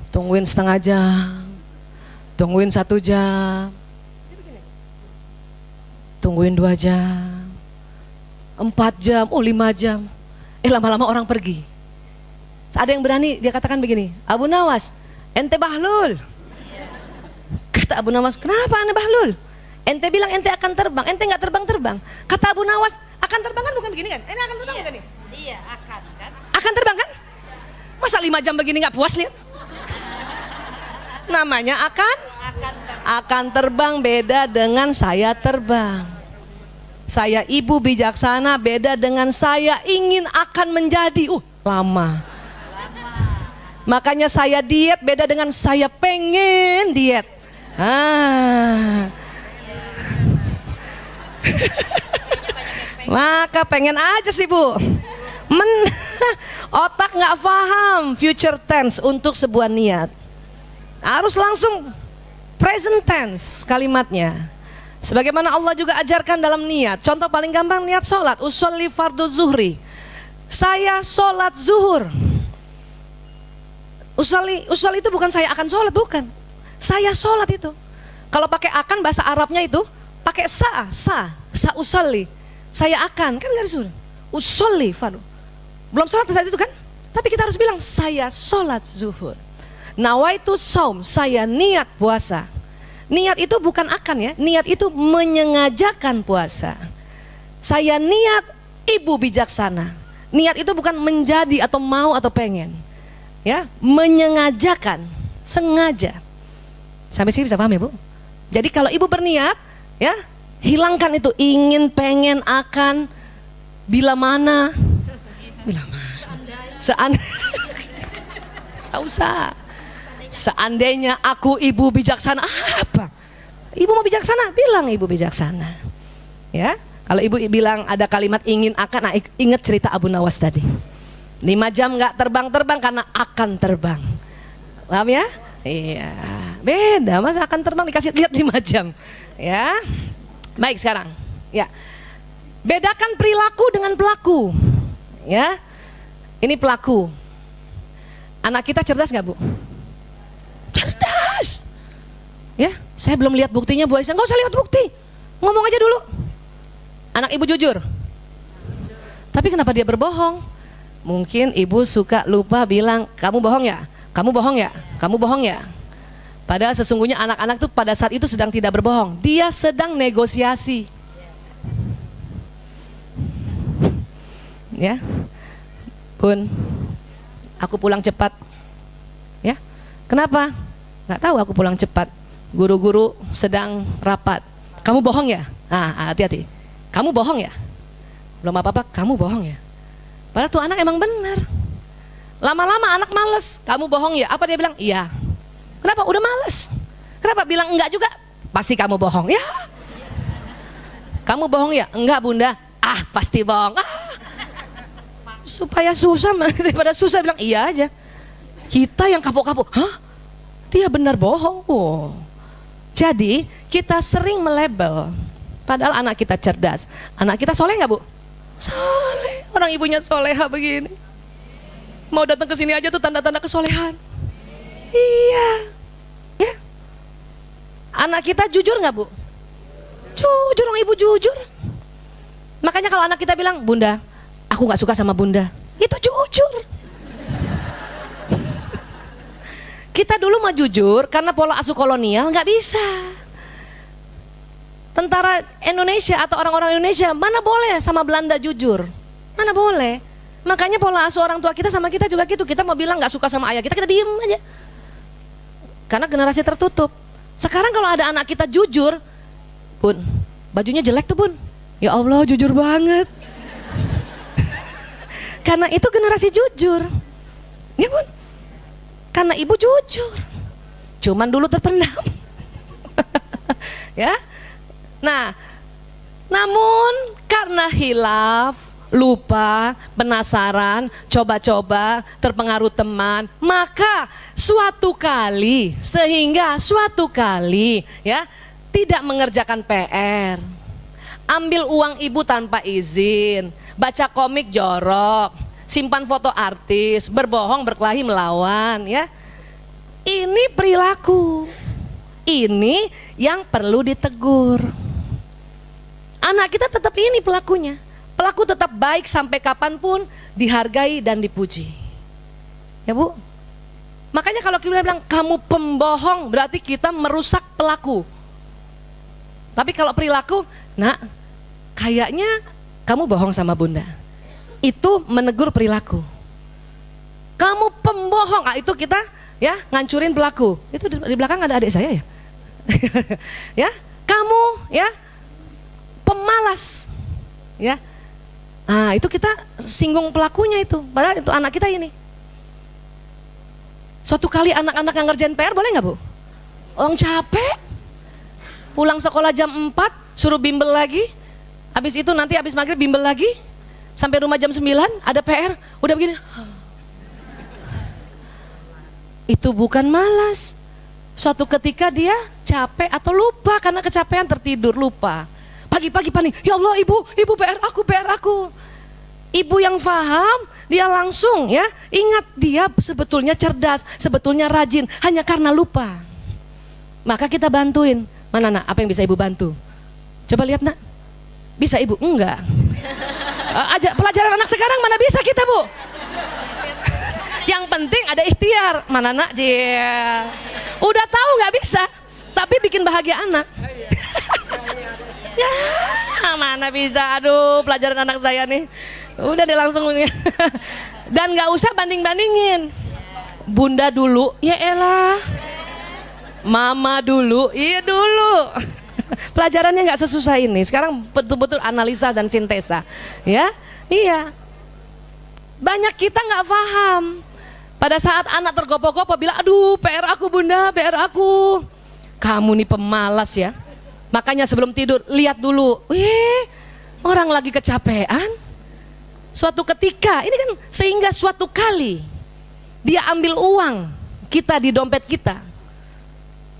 Speaker 2: Tungguin setengah jam. Tungguin 1 jam. Tungguin 2 jam. 4 jam, 5 jam. Lama-lama orang pergi. Ada yang berani, dia katakan begini, Abu Nuwas, ente bahlul. Kata Abu Nuwas, kenapa ente bahlul? Ente bilang ente akan terbang, ente nggak terbang-terbang. Kata Abu Nuwas, akan terbang kan bukan begini kan? Ini akan terbang bukan nih?
Speaker 3: Iya, akan kan?
Speaker 2: Akan terbang kan? Masa 5 jam begini nggak puas lihat? Namanya akan terbang, beda dengan saya terbang. Saya ibu bijaksana beda dengan saya ingin akan menjadi. Lama. Makanya saya diet beda dengan saya pengen diet. Maka pengen aja sih Bu. Otak nggak paham future tense untuk sebuah niat. Harus langsung present tense kalimatnya. Sebagaimana Allah juga ajarkan dalam niat. Contoh paling gampang niat sholat. Usolli fardhu zuhri. Saya sholat zuhur. Usolli itu bukan saya akan sholat, bukan. Saya sholat itu. Kalau pakai akan bahasa Arabnya itu pakai sa usolli. Saya akan, kan nggak disuruh. Usolli fardhu. Belum sholat tadi itu kan? Tapi kita harus bilang saya sholat zuhur. Nawaitu saum, saya niat puasa. Niat itu bukan akan ya, niat itu menyengajakan puasa. Saya niat ibu bijaksana. Niat itu bukan menjadi atau mau atau pengen. Ya, menyengajakan, sengaja. Sampai sini bisa paham ya Bu? Jadi kalau ibu berniat, ya, hilangkan itu ingin, pengen, akan, bila mana. Gak usah. Seandainya aku ibu bijaksana, apa? Ibu mau bijaksana, bilang ibu bijaksana. Ya, kalau ibu bilang ada kalimat ingin akan, nah ingat cerita Abu Nuwas tadi. 5 jam nggak terbang-terbang karena akan terbang. Paham ya? Iya. Beda, masa akan terbang dikasih lihat 5 jam. Ya. Baik sekarang. Ya. Bedakan perilaku dengan pelaku. Ya. Ini pelaku. Anak kita cerdas nggak, Bu? Cerdas. Ya, saya belum lihat buktinya, Bu Aisyah. Nggak usah lihat bukti. Ngomong aja dulu. Anak ibu jujur. Tapi kenapa dia berbohong? Mungkin ibu suka lupa bilang, kamu bohong ya? Kamu bohong ya? Kamu bohong ya? Padahal sesungguhnya anak-anak tuh pada saat itu sedang tidak berbohong. Dia sedang negosiasi. Ya. Bun, aku pulang cepat. Ya. Kenapa? Nggak tahu aku pulang cepat. Guru-guru sedang rapat. Kamu bohong ya? Ah, hati-hati. Kamu bohong ya? Belum apa-apa, kamu bohong ya? Padahal tuh anak emang benar. Lama-lama anak males. Kamu bohong ya? Apa dia bilang? Iya. Kenapa? Udah males. Kenapa? Bilang enggak juga? Pasti kamu bohong. Ya. Kamu bohong ya? Enggak, Bunda. Ah, pasti bohong. Ah. Supaya susah, daripada susah bilang iya aja. Kita yang kapok-kapok. Hah? Dia benar bohong. Oh. Jadi kita sering melabel. Padahal anak kita cerdas. Anak kita soleh nggak, Bu? Soleh. Orang ibunya soleha begini. Mau datang ke sini aja tuh tanda-tanda kesolehan. Iya. Ya. Anak kita jujur nggak, Bu? Jujur, orang ibu jujur. Makanya kalau anak kita bilang, Bunda, aku nggak suka sama Bunda, itu jujur. Kita dulu mah jujur karena pola asuh kolonial nggak bisa. Tentara Indonesia atau orang-orang Indonesia mana boleh sama Belanda jujur, mana boleh. Makanya pola asuh orang tua kita sama kita juga gitu. Kita mau bilang nggak suka sama ayah kita, kita diem aja. Karena generasi tertutup. Sekarang kalau ada anak kita jujur, Bun, bajunya jelek tuh, Bun. Ya Allah, jujur banget. Karena itu generasi jujur. Ya, Bun. Karena ibu jujur. Cuman dulu terpendam. Ya. Nah, namun karena hilaf, lupa, penasaran, coba-coba, terpengaruh teman, maka suatu kali, sehingga suatu kali ya tidak mengerjakan PR, ambil uang ibu tanpa izin, baca komik jorok, simpan foto artis, berbohong, berkelahi, melawan, ya. Ini perilaku. Ini yang perlu ditegur. Anak kita tetap ini pelakunya. Pelaku tetap baik sampai kapanpun, dihargai dan dipuji. Ya, Bu? Makanya kalau kita bilang kamu pembohong, berarti kita merusak pelaku. Tapi kalau perilaku, nak, kayaknya kamu bohong sama Bunda. Itu menegur perilaku. Kamu pembohong, itu kita ya ngancurin pelaku. Itu di belakang ada adik saya ya. Ya, kamu ya pemalas. Ya. Nah, itu kita singgung pelakunya itu. Padahal itu anak kita ini. Suatu kali anak-anak yang ngerjain PR boleh nggak, Bu? Orang capek. Pulang sekolah jam 4, suruh bimbel lagi. Habis itu nanti habis maghrib bimbel lagi. Sampai rumah jam 9, ada PR, udah begini. Itu bukan malas. Suatu ketika dia capek atau lupa karena kecapean, tertidur, lupa. Pagi-pagi panik, ya Allah ibu PR aku. Ibu yang paham, dia langsung ya ingat dia sebetulnya cerdas, sebetulnya rajin, hanya karena lupa. Maka kita bantuin. Mana nak, apa yang bisa ibu bantu? Coba lihat nak, bisa ibu? Enggak. Aja pelajaran anak sekarang mana bisa kita, Bu? Yang penting ada ikhtiar. Mana nak, Jia? Udah tahu nggak bisa, tapi bikin bahagia anak. Ya, mana bisa? Aduh, pelajaran anak saya nih. Udah deh langsung. Dan nggak usah banding-bandingin. Bunda dulu, ya elah. Mama dulu, iya dulu. Pelajarannya nggak sesusah ini. Sekarang betul-betul analisa dan sintesa, ya, iya. Banyak kita nggak paham. Pada saat anak tergopoh-gopoh bilang, aduh PR aku Bunda, PR aku. Kamu nih pemalas ya. Makanya sebelum tidur lihat dulu, orang lagi kecapean. Suatu ketika, ini kan sehingga suatu kali dia ambil uang kita di dompet kita.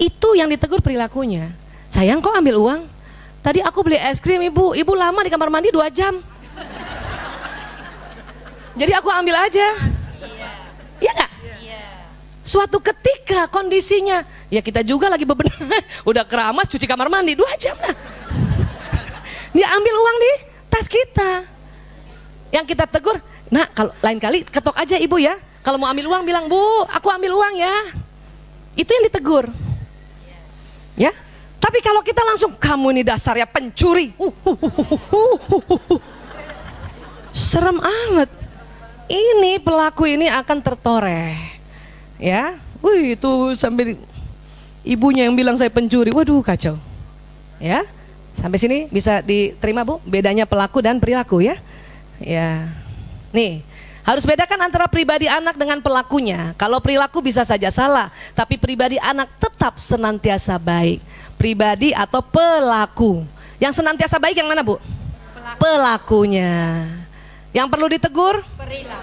Speaker 2: Itu yang ditegur perilakunya. Sayang, kok ambil uang? Tadi aku beli es krim ibu, ibu lama di kamar mandi 2 jam. Jadi aku ambil aja. Iya nggak? Suatu ketika kondisinya, ya kita juga lagi bebenah, udah keramas cuci kamar mandi 2 jam lah. Dia ambil uang di tas kita. Yang kita tegur, nah kalau lain kali ketok aja ibu ya. Kalau mau ambil uang bilang, Bu, aku ambil uang ya. Itu yang ditegur. Ya. Tapi kalau kita langsung, kamu ini dasarnya pencuri. Serem amat. Ini pelaku ini akan tertoreh. Ya. Wih, itu sampai ibunya yang bilang saya pencuri. Waduh, kacau. Ya. Sampai sini bisa diterima, Bu, bedanya pelaku dan perilaku ya. Ya. Nih, harus bedakan antara pribadi anak dengan pelakunya. Kalau perilaku bisa saja salah, tapi pribadi anak tetap senantiasa baik. Pribadi atau pelaku. Yang senantiasa baik yang mana, Bu? Pelakunya. Yang perlu ditegur?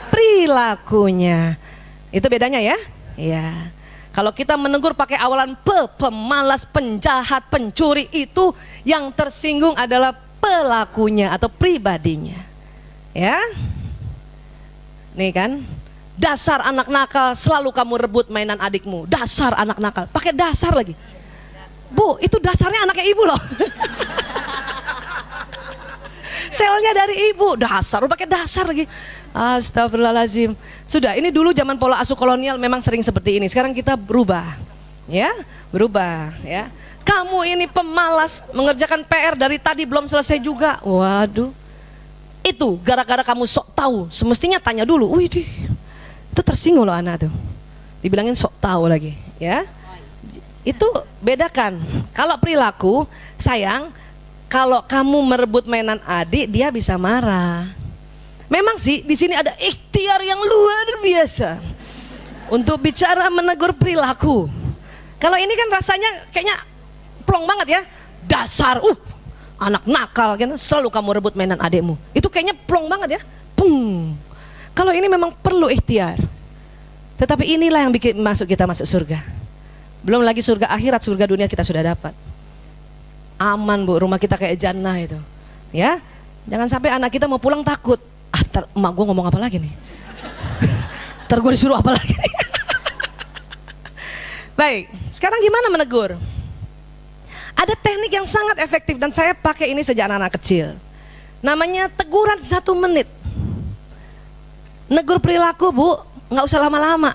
Speaker 2: Perilakunya. Itu bedanya ya? Iya. Kalau kita menegur pakai awalan pemalas, penjahat, pencuri, itu yang tersinggung adalah pelakunya atau pribadinya. Ya. Nih kan, dasar anak nakal, selalu kamu rebut mainan adikmu. Dasar anak nakal, pakai dasar lagi. Bu, itu dasarnya anaknya ibu loh. Selnya dari ibu, dasar, pakai dasar lagi. Astagfirullahaladzim. Sudah, ini dulu zaman pola asuh kolonial memang sering seperti ini. Sekarang kita berubah, ya, berubah, ya. Kamu ini pemalas, mengerjakan PR dari tadi belum selesai juga. Waduh. Itu gara-gara kamu sok tahu, semestinya tanya dulu. Wih, itu tersinggung loh anak tuh. Dibilangin sok tahu lagi, ya. Itu bedakan. Kalau perilaku, sayang, kalau kamu merebut mainan adik, dia bisa marah. Memang sih di sini ada ikhtiar yang luar biasa untuk bicara menegur perilaku. Kalau ini kan rasanya kayaknya plong banget ya. Dasar, anak nakal kan, selalu kamu rebut mainan adikmu. Itu kayaknya plong banget ya. Pung. Kalau ini memang perlu ikhtiar. Tetapi inilah yang bikin kita masuk surga. Belum lagi surga akhirat, surga dunia kita sudah dapat. Aman, Bu, rumah kita kayak jannah itu. Ya. Jangan sampai anak kita mau pulang takut. Ntar emak gue ngomong apa lagi nih? Ntar gue disuruh apa lagi nih? Baik, sekarang gimana menegur? Ada teknik yang sangat efektif dan saya pakai ini sejak anak-anak kecil. Namanya teguran 1 menit. Negur perilaku, Bu, nggak usah lama-lama.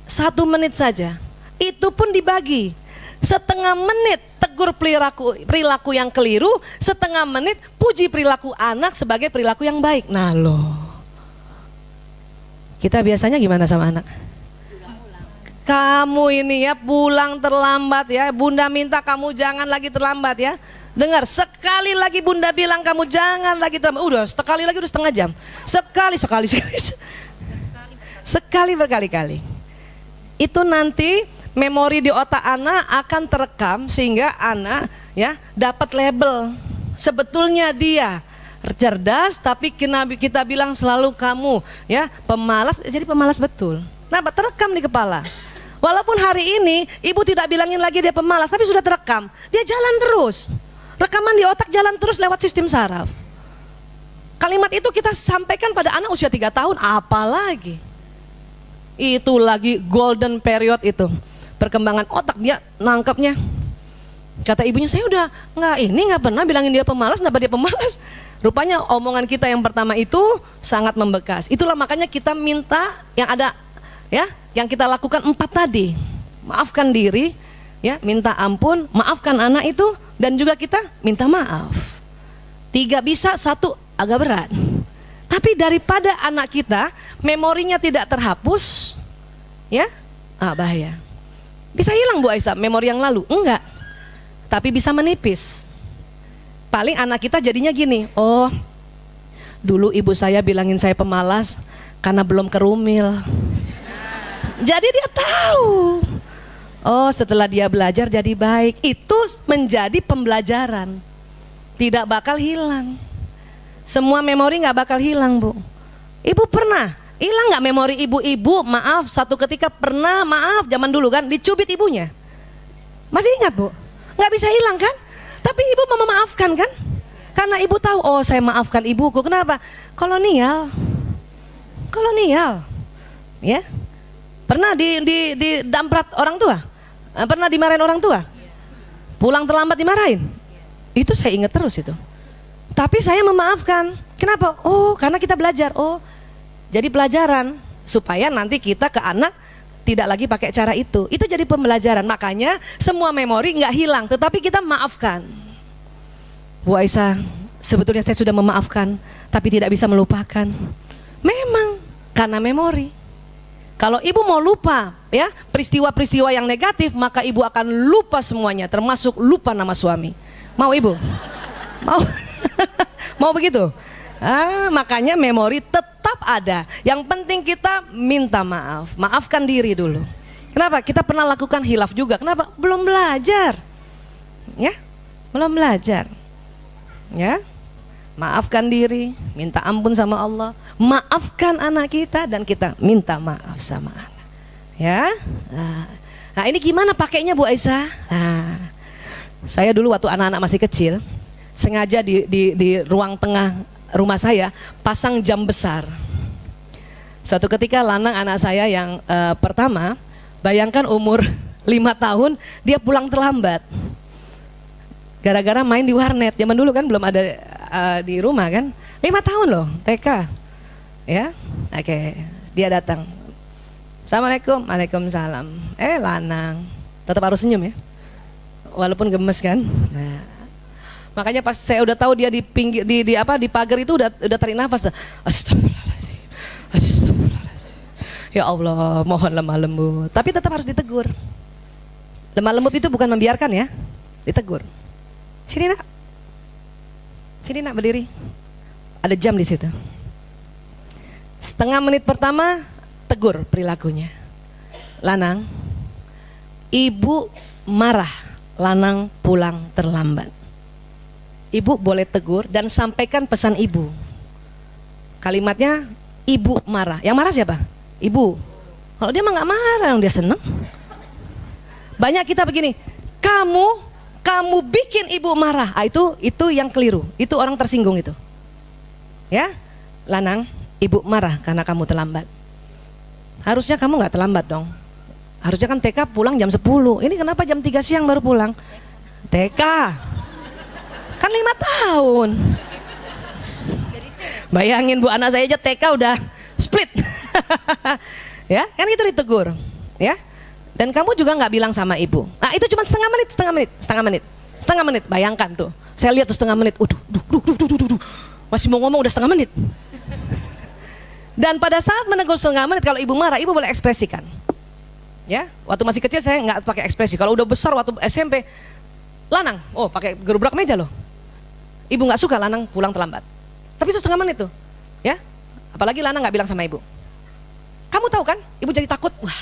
Speaker 2: 1 menit saja. Itu pun dibagi. Setengah menit tegur perilaku yang keliru, setengah menit puji perilaku anak sebagai perilaku yang baik. Nah loh, kita biasanya gimana sama anak? Kamu ini ya pulang terlambat ya, bunda minta kamu jangan lagi terlambat ya. Dengar, sekali lagi bunda bilang kamu jangan lagi terlambat, udah sekali lagi udah setengah jam. Sekali berkali-kali. Itu nanti memori di otak anak akan terekam sehingga anak ya dapat label. Sebetulnya dia cerdas tapi kita bilang selalu kamu ya pemalas, jadi pemalas betul. Nah, terekam di kepala. Walaupun hari ini ibu tidak bilangin lagi dia pemalas, tapi sudah terekam. Dia jalan terus. Rekaman di otak jalan terus lewat sistem saraf. Kalimat itu kita sampaikan pada anak usia 3 tahun, apalagi. Itu lagi golden period itu. Perkembangan otak dia nangkepnya. Kata ibunya, saya udah nggak pernah bilangin dia pemalas, kenapa dia pemalas? Rupanya omongan kita yang pertama itu sangat membekas. Itulah makanya kita minta yang ada ya, yang kita lakukan 4 tadi. Maafkan diri, ya, minta ampun, maafkan anak itu, dan juga kita minta maaf. 3 bisa, 1 agak berat. Tapi daripada anak kita memorinya tidak terhapus, ya, bahaya. Bisa hilang Bu Aisyah memori yang lalu? Enggak. Tapi bisa menipis. Paling anak kita jadinya gini, oh dulu ibu saya bilangin saya pemalas karena belum kerumil. Jadi dia tahu. Oh setelah dia belajar jadi baik. Itu menjadi pembelajaran. Tidak bakal hilang. Semua memori nggak bakal hilang, Bu. Ibu pernah hilang nggak memori ibu-ibu? Maaf, satu ketika pernah, maaf, zaman dulu kan dicubit ibunya. Masih ingat, Bu? Nggak bisa hilang kan? Tapi ibu mau memaafkan kan? Karena ibu tahu, oh saya maafkan ibuku. Kenapa? Kolonial, ya. Pernah di damprat orang tua? Pernah dimarahin orang tua? Pulang terlambat dimarahin? Itu saya ingat terus itu. Tapi saya memaafkan. Kenapa? Oh, karena kita belajar. Oh, jadi pelajaran supaya nanti kita ke anak tidak lagi pakai cara itu. Itu jadi pembelajaran. Makanya semua memori nggak hilang, tetapi kita maafkan. Bu Aisyah, sebetulnya saya sudah memaafkan, tapi tidak bisa melupakan. Memang karena memori. Kalau ibu mau lupa, ya peristiwa-peristiwa yang negatif, maka ibu akan lupa semuanya, termasuk lupa nama suami. Mau ibu? Mau? Mau begitu? Makanya memori tetap ada. Yang penting kita minta maaf, maafkan diri dulu. Kenapa? Kita pernah lakukan hilaf juga. Kenapa? Belum belajar. Ya, belum belajar. Ya, maafkan diri, minta ampun sama Allah, maafkan anak kita, dan kita minta maaf sama anak. Ya, nah ini gimana pakainya Bu Aisyah? Saya dulu waktu anak-anak masih kecil, sengaja di ruang tengah rumah saya pasang jam besar. Suatu ketika Lanang anak saya yang pertama, bayangkan umur 5 tahun dia pulang terlambat. Gara-gara main di warnet. Zaman dulu kan belum ada di rumah kan. 5 tahun loh, TK. Ya. Oke, dia datang. Assalamualaikum. Waalaikumsalam. Lanang, tetap harus senyum ya. Walaupun gemes kan. Nah, makanya pas saya udah tahu dia di pinggir di pagar itu udah tarik nafas. Astagfirullahaladzim. Astagfirullahaladzim. Ya Allah, mohon lemah lembut. Tapi tetap harus ditegur. Lemah lembut itu bukan membiarkan ya, ditegur. Sini nak. Sini nak, berdiri. Ada jam di situ. Setengah menit pertama tegur perilakunya. Lanang, ibu marah Lanang pulang terlambat. Ibu boleh tegur dan sampaikan pesan ibu. Kalimatnya ibu marah. Yang marah siapa? Ibu. Kalau dia mah nggak marah, dia seneng. Banyak kita begini, kamu bikin ibu marah. Itu yang keliru. Itu orang tersinggung itu. Ya, Lanang, ibu marah karena kamu terlambat. Harusnya kamu nggak terlambat dong. Harusnya kan TK pulang jam 10. Ini kenapa jam 3 siang baru pulang? TK. Kan 5 tahun. Bayangin Bu, anak saya aja TK udah split. Ya, kan itu ditegur. Ya. Dan kamu juga nggak bilang sama ibu. Nah, itu cuma setengah menit. Bayangkan tuh. Saya lihat tuh setengah menit. Masih mau ngomong udah setengah menit. Dan pada saat menegur setengah menit, kalau ibu marah, ibu boleh ekspresikan. Ya, waktu masih kecil saya nggak pakai ekspresi. Kalau udah besar waktu SMP, Lanang, oh pakai gerobak meja loh. Ibu nggak suka Lanang pulang terlambat. Tapi itu setengah menit tuh, ya. Apalagi Lanang nggak bilang sama ibu. Kamu tahu kan, ibu jadi takut. Wah,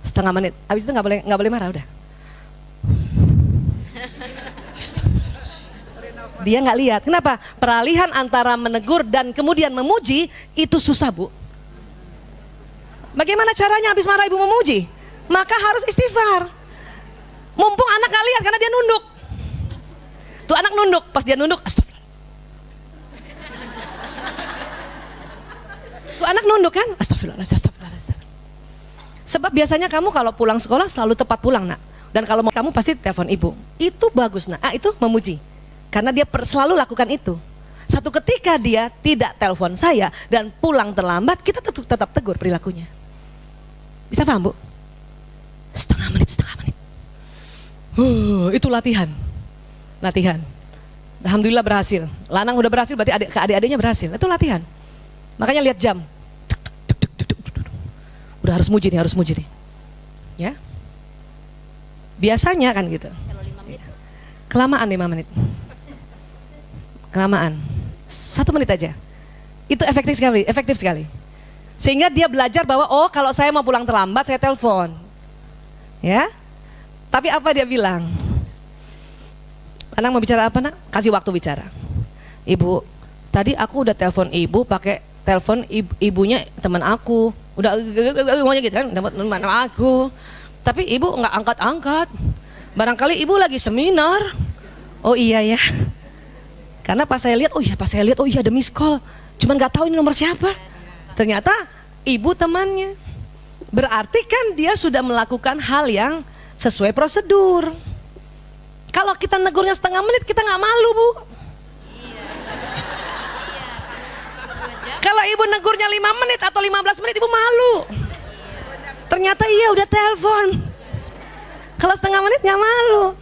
Speaker 2: setengah menit. Habis itu nggak boleh marah udah. Dia nggak lihat. Kenapa? Peralihan antara menegur dan kemudian memuji itu susah, Bu. Bagaimana caranya habis marah ibu memuji? Maka harus istighfar. Mumpung anak nggak lihat karena dia nunduk. Tuh anak nunduk, pas dia nunduk, astagfirullahaladzim. Tuh anak nunduk kan, astagfirullahaladzim. Sebab biasanya kamu kalau pulang sekolah selalu tepat pulang nak. Dan kalau kamu pasti telepon ibu. Itu bagus nak. Itu memuji. Karena dia selalu lakukan itu. Satu ketika dia tidak telepon saya dan pulang terlambat, kita tetap tegur perilakunya. Bisa paham Bu? Setengah menit. Itu latihan. Alhamdulillah berhasil. Lanang udah berhasil, berarti adik-adiknya berhasil. Itu latihan. Makanya lihat jam. Udah harus muji nih. Ya. Biasanya kan gitu. Kelamaan 5 menit. Kelamaan. 1 menit aja. Itu efektif sekali. Sehingga dia belajar bahwa oh kalau saya mau pulang terlambat saya telepon. Ya. Tapi apa dia bilang? Lanang mau bicara apa nak? Kasih waktu bicara. Ibu, tadi aku udah telepon ibu pakai telepon ibunya teman aku. Udah ngomongnya gitu kan, teman aku. Tapi ibu nggak angkat-angkat. Barangkali ibu lagi seminar. Oh iya ya. Karena pas saya lihat, oh iya ada miss call. Cuman nggak tahu ini nomor siapa. Ternyata ibu temannya. Berarti kan dia sudah melakukan hal yang sesuai prosedur. Kalau kita negurnya setengah menit, kita nggak malu, Bu. Kalau ibu negurnya 5 menit atau 15 menit, ibu malu. Ternyata iya udah telepon. Kalau setengah menit nggak malu.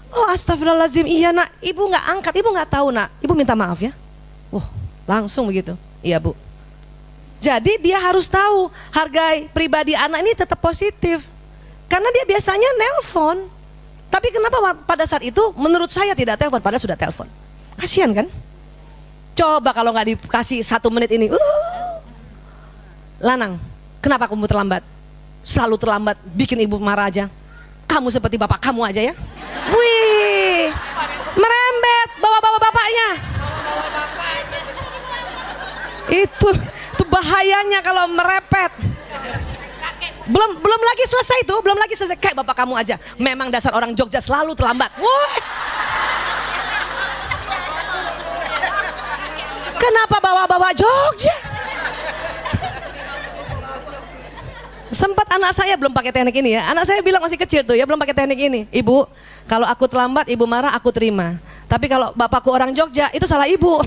Speaker 2: Oh astagfirullahaladzim, iya nak, ibu nggak angkat, ibu nggak tahu nak, ibu minta maaf ya. Langsung begitu, iya Bu. Jadi dia harus tahu harga pribadi anak ini tetap positif. Karena dia biasanya nelpon. Tapi kenapa pada saat itu menurut saya tidak telepon, padahal sudah telepon. Kasihan kan? Coba kalau nggak dikasih 1 menit ini. Lanang, kenapa kamu terlambat? Selalu terlambat, bikin ibu marah aja. Kamu seperti bapak kamu aja ya. Wih, merembet bawa-bawa bapaknya. Itu bahayanya kalau merepet. Belum lagi selesai, kayak bapak kamu aja. Memang dasar orang Jogja selalu terlambat. Woi. Kenapa bawa-bawa Jogja? Sempat anak saya belum pakai teknik ini ya. Anak saya bilang masih kecil tuh ya, belum pakai teknik ini. Ibu, kalau aku terlambat, ibu marah, aku terima. Tapi kalau bapakku orang Jogja, itu salah ibu.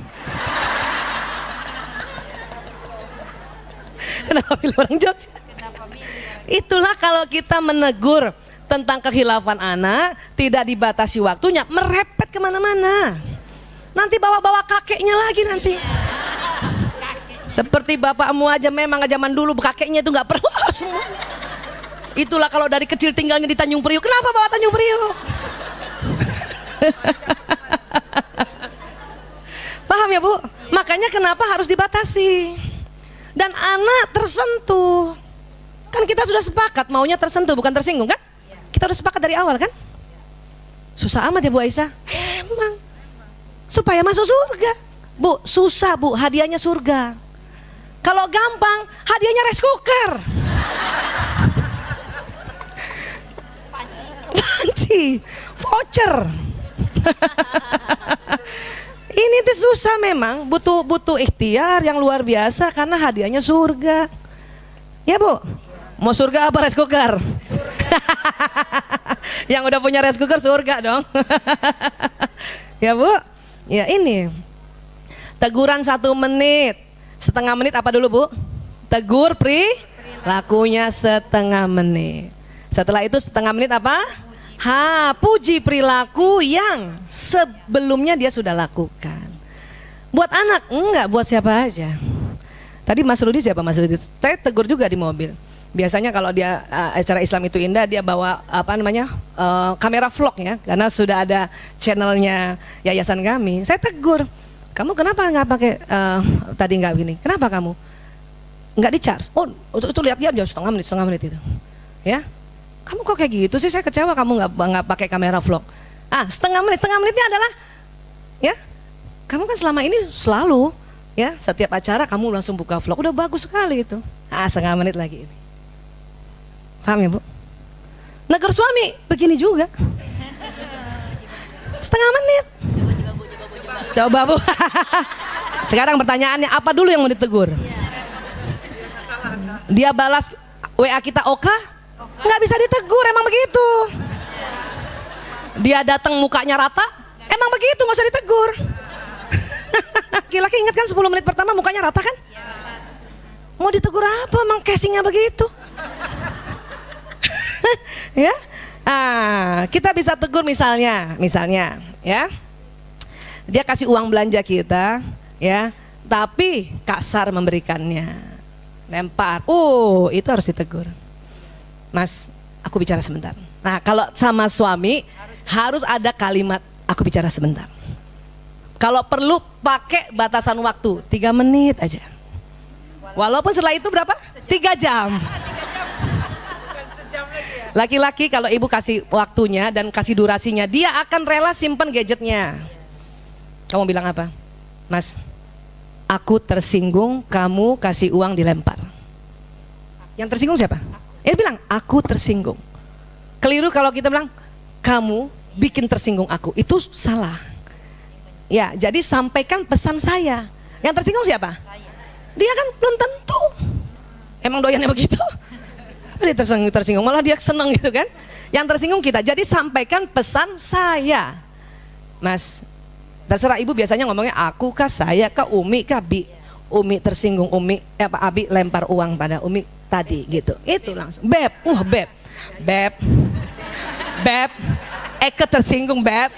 Speaker 2: Kenapa pilih orang Jogja? Itulah kalau kita menegur tentang kehilafan anak, tidak dibatasi waktunya, merepet kemana-mana. Nanti bawa-bawa kakeknya lagi nanti. Seperti bapakmu aja, memang zaman dulu kakeknya itu nggak perlu semua. Itulah kalau dari kecil tinggalnya di Tanjung Priok. Kenapa bawa Tanjung Priok? Paham ya Bu? Makanya kenapa harus dibatasi. Dan anak tersentuh. Kan kita sudah sepakat maunya tersentuh bukan tersinggung kan? Kita udah sepakat dari awal kan? Susah amat ya Bu Aisyah? Emang. Supaya masuk surga. Bu, susah Bu, hadiahnya surga. Kalau gampang, hadiahnya rice cooker. Panci, voucher. Ini tuh susah memang, butuh ikhtiar yang luar biasa karena hadiahnya surga. Ya Bu, mau surga apa rice cooker? Yang udah punya rice cooker surga dong. Ya Bu, ya ini teguran 1 menit. Setengah menit apa dulu Bu? Tegur perilakunya setengah menit. Setelah itu setengah menit apa? Puji perilaku yang sebelumnya dia sudah lakukan. Buat anak? Enggak, buat siapa aja. Tadi Mas Rudi siapa Mas Rudi? Saya tegur juga di mobil. Biasanya kalau dia acara Islam itu indah, dia bawa kamera vlog ya, karena sudah ada channelnya yayasan kami. Saya tegur. Kamu kenapa nggak pakai tadi nggak begini? Kenapa kamu nggak di charge? Oh itu lihat dia setengah menit itu, ya. Kamu kok kayak gitu sih? Saya kecewa kamu nggak pakai kamera vlog. Setengah menitnya adalah, ya. Kamu kan selama ini selalu, ya setiap acara kamu langsung buka vlog, udah bagus sekali itu. Setengah menit lagi ini. Paham ya Bu? Negur suami begini juga. Setengah menit. Coba Bu. Sekarang pertanyaannya apa dulu yang mau ditegur? Dia balas WA kita oka? Nggak bisa ditegur, emang begitu. Dia datang mukanya rata? Emang begitu, nggak usah ditegur. Laki-laki ingat kan 10 menit pertama mukanya rata kan? Mau ditegur apa, emang casingnya begitu. Ya, kita bisa tegur misalnya, ya. Dia kasih uang belanja kita, ya, tapi kasar memberikannya, lempar. Itu harus ditegur. Mas, aku bicara sebentar. Nah, kalau sama suami harus ada kalimat aku bicara sebentar. Kalau perlu pakai batasan waktu 3 menit aja. Walaupun setelah itu berapa? 3 jam. Laki-laki kalau ibu kasih waktunya dan kasih durasinya, dia akan rela simpen gadgetnya. Kamu bilang apa? Mas,
Speaker 1: Aku tersinggung, kamu kasih uang dilempar. Yang tersinggung siapa? Bilang, aku tersinggung. Keliru kalau kita bilang, kamu bikin tersinggung aku. Itu salah. Ya, jadi sampaikan pesan saya. Yang tersinggung siapa? Dia kan belum tentu. Emang doyannya begitu? Dia tersinggung, malah dia seneng gitu kan. Yang tersinggung kita, jadi sampaikan pesan saya. Mas, terserah ibu biasanya ngomongnya aku kah, saya kah, Umi kah, Bi. Umi tersinggung, Abi lempar uang pada Umi tadi gitu. Itu langsung, Beb, Beb, Eke tersinggung, Beb.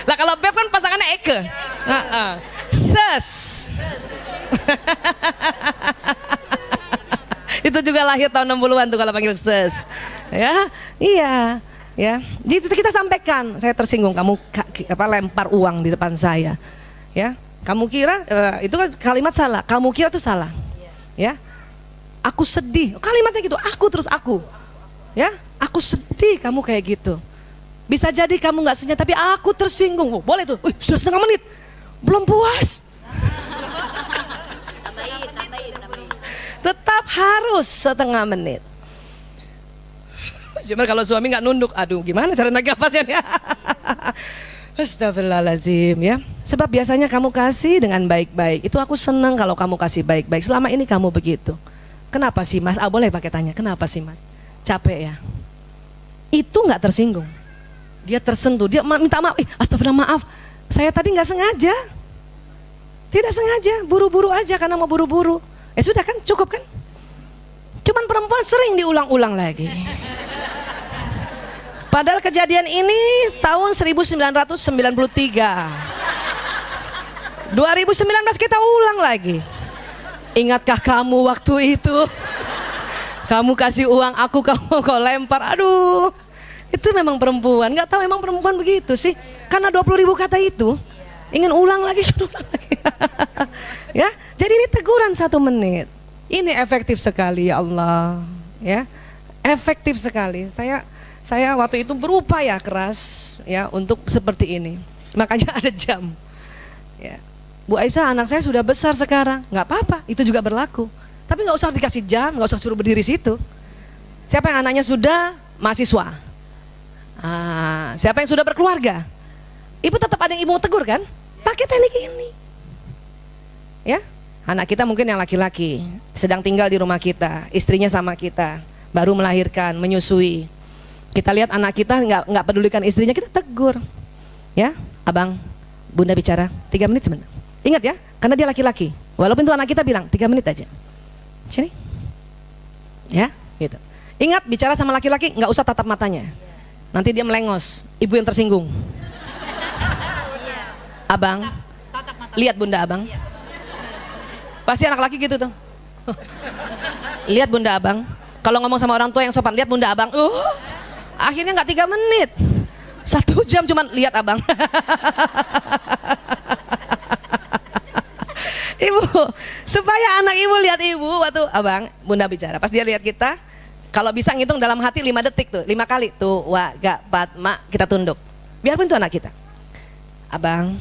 Speaker 1: Lah kalau Beb kan pasangannya Eke. Ses. Itu juga lahir tahun 60-an tuh kalau panggil ses. Ya, iya, ya. Jadi kita sampaikan, saya tersinggung kamu lempar uang di depan saya. Ya, kamu kira itu kan kalimat salah. Kamu kira itu salah. Ya. Aku sedih. Kalimatnya gitu, aku. Ya, aku sedih kamu kayak gitu. Bisa jadi kamu nggak senyap tapi aku tersinggung. Oh, boleh tuh. Sudah setengah menit. Belum puas. Tetap harus setengah menit. Cuma kalau suami nggak nunduk, aduh gimana cara naik napasnya nih? Astagfirullahaladzim ya. Sebab biasanya kamu kasih dengan baik-baik. Itu aku senang kalau kamu kasih baik-baik. Selama ini kamu begitu. Kenapa sih Mas? Boleh pakai tanya. Kenapa sih Mas? Capek ya? Itu nggak tersinggung. Dia tersentuh. Dia minta maaf. Astagfirullah maaf. Saya tadi nggak sengaja. Tidak sengaja. Buru-buru aja karena mau buru-buru. Sudah kan, cukup kan? Cuman perempuan sering diulang-ulang lagi. Padahal kejadian ini tahun 1993. 2019 kita ulang lagi. Ingatkah kamu waktu itu? Kamu kasih uang aku, kamu kau lempar. Aduh, itu memang perempuan. Nggak tahu emang perempuan begitu sih. Karena 20.000 kata itu, ingin ulang lagi. Ya, jadi ini teguran 1 menit. Ini efektif sekali ya Allah. Ya, efektif sekali. Saya waktu itu berupaya keras ya untuk seperti ini. Makanya ada jam. Ya. Bu Aisyah, anak saya sudah besar sekarang. Nggak apa-apa, itu juga berlaku. Tapi nggak usah dikasih jam, nggak usah suruh berdiri situ. Siapa yang anaknya sudah mahasiswa? Siapa yang sudah berkeluarga? Ibu tetap ada yang ibu mau tegur kan? Pakai teknik ini. Ya, anak kita mungkin yang laki-laki sedang tinggal di rumah kita, istrinya sama kita, baru melahirkan, menyusui. Kita lihat anak kita nggak pedulikan istrinya, kita tegur. Ya, abang, bunda bicara 3 menit sebentar. Ingat ya, karena dia laki-laki. Walaupun itu anak kita bilang 3 menit aja. Sini. Ya, gitu. Ingat bicara sama laki-laki nggak usah tatap matanya. Nanti dia melengos, ibu yang tersinggung. Abang, lihat bunda abang. Pasti anak laki gitu tuh. Lihat bunda abang. Kalau ngomong sama orang tua yang sopan, lihat bunda abang. Akhirnya nggak 3 menit, 1 jam cuman lihat abang. Ibu, supaya anak ibu lihat ibu waktu abang, bunda bicara. Pas dia lihat kita, kalau bisa ngitung dalam hati 5 detik tuh, 5 kali tuh, wa, ga, pat, ma, kita tunduk. Biarpun itu anak kita. Abang,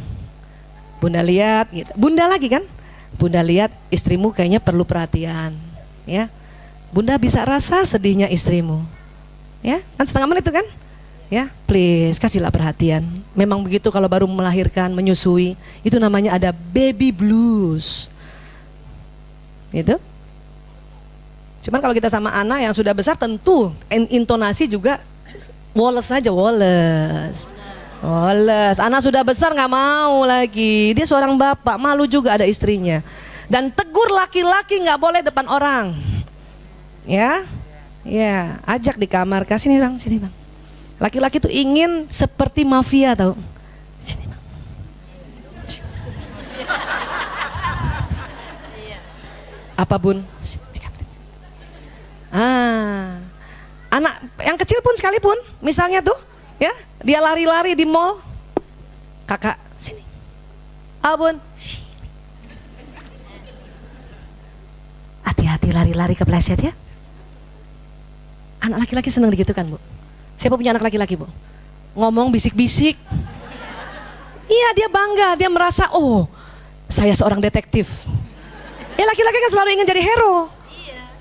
Speaker 1: bunda lihat, gitu. Bunda lagi kan? Bunda lihat istrimu kayaknya perlu perhatian, ya. Bunda bisa rasa sedihnya istrimu, ya. Kan setengah menit itu kan, ya. Please kasihlah perhatian. Memang begitu kalau baru melahirkan, menyusui, itu namanya ada baby blues, gitu. Cuman kalau kita sama anak yang sudah besar, tentu intonasi juga woles saja, woles. Anak sudah besar nggak mau lagi. Dia seorang bapak, malu juga ada istrinya. Dan tegur laki-laki nggak boleh depan orang. Ya, ya, ajak di kamar, kasih nih bang, sini bang. Laki-laki tuh ingin seperti mafia tau. Sini bang. Apa bun? Anak yang kecil pun sekalipun, misalnya tuh. Ya, dia lari-lari di mall. Kakak, sini. Abun. Hati-hati lari-lari kepleset ya. Anak laki-laki senang digitukan, Bu. Siapa punya anak laki-laki, Bu? Ngomong bisik-bisik.
Speaker 2: Iya, dia bangga, dia merasa, oh saya seorang detektif. Ya laki-laki kan selalu ingin jadi hero.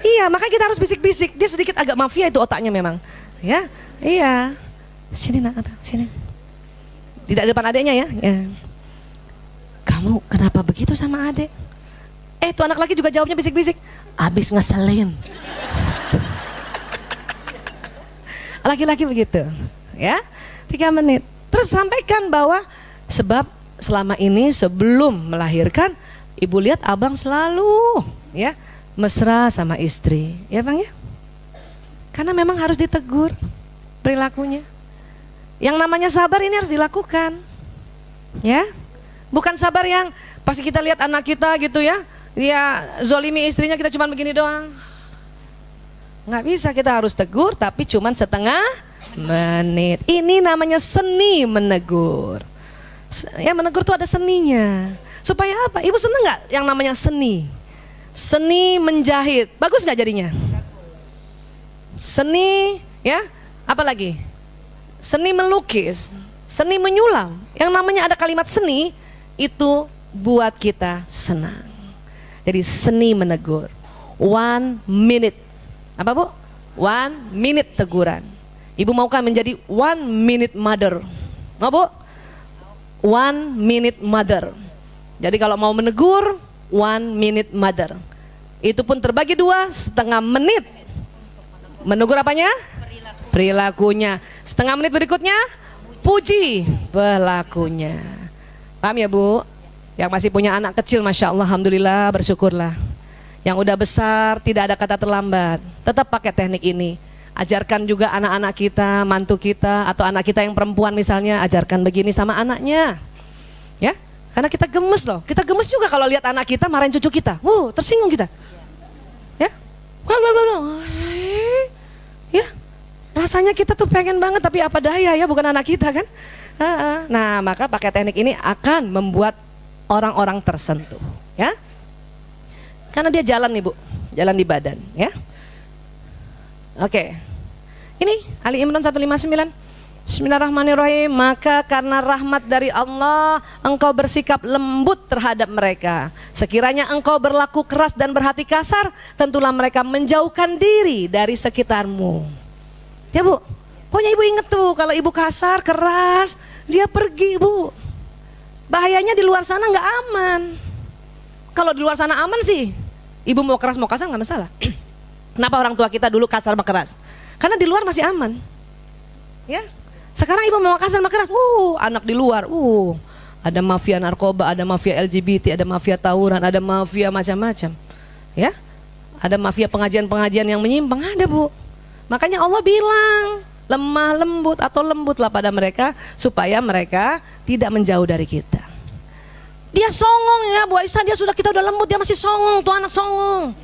Speaker 2: Iya, makanya kita harus bisik-bisik. Dia sedikit agak mafia itu otaknya memang. Ya, iya. Sini nak, apa? Sini. Tidak di depan adiknya ya. Ya. Kamu kenapa begitu sama adik? Tuh anak laki juga jawabnya bisik-bisik. Abis ngeselin. Laki-laki begitu. Ya, 3 menit. Terus sampaikan bahwa sebab selama ini sebelum melahirkan, ibu lihat abang selalu ya mesra sama istri, ya bang ya. Karena memang harus ditegur perilakunya. Yang namanya sabar ini harus dilakukan, ya. Bukan sabar yang pasti kita lihat anak kita gitu ya, dia zolimi istrinya kita cuma begini doang. Nggak bisa, kita harus tegur tapi cuma setengah menit. Ini namanya seni menegur. Ya menegur tuh ada seninya. Supaya apa? Ibu seneng nggak yang namanya seni? Seni menjahit, bagus nggak jadinya? Seni, ya, apa lagi? Seni melukis, seni menyulam. Yang namanya ada kalimat seni itu buat kita senang. Jadi seni menegur. 1 minute, apa bu? 1 minute teguran. Ibu maukah menjadi 1 minute mother? Mau bu? 1 minute mother. Jadi kalau mau menegur 1 minute mother. Itu pun terbagi 2, setengah menit. Menegur apanya? Perilakunya. Setengah menit berikutnya puji pelakunya. Paham ya bu? Yang masih punya anak kecil, masya Allah, alhamdulillah, bersyukurlah. Yang udah besar tidak ada kata terlambat. Tetap pakai teknik ini. Ajarkan juga anak-anak kita, mantu kita, atau anak kita yang perempuan misalnya, ajarkan begini sama anaknya. Ya, karena kita gemes loh. Kita gemes juga kalau lihat anak kita marahin cucu kita. Tersinggung kita. Ya, ya, rasanya kita tuh pengen banget tapi apa daya ya, bukan anak kita kan. Nah, maka pakai teknik ini akan membuat orang-orang tersentuh, ya. Karena dia jalan nih bu, jalan di badan, ya. Oke, ini Ali Imran 159. Bismillahirrahmanirrahim. Maka karena rahmat dari Allah, engkau bersikap lembut terhadap mereka. Sekiranya engkau berlaku keras dan berhati kasar, tentulah mereka menjauhkan diri dari sekitarmu. Ya bu, pokoknya ibu inget tuh, kalau ibu kasar, keras, dia pergi bu. Bahayanya di luar sana nggak aman. Kalau di luar sana aman sih, ibu mau keras mau kasar nggak masalah. Kenapa orang tua kita dulu kasar sama keras? Karena di luar masih aman. Ya, sekarang ibu mau kasar sama keras, anak di luar, ada mafia narkoba, ada mafia LGBT, ada mafia tawuran, ada mafia macam-macam. Ya, ada mafia pengajian-pengajian yang menyimpang, ada bu. Makanya Allah bilang lemah lembut atau lembutlah pada mereka supaya mereka tidak menjauh dari kita. Dia songong ya Bu Aisyah, kita udah lembut, dia masih songong, tuh anak songong.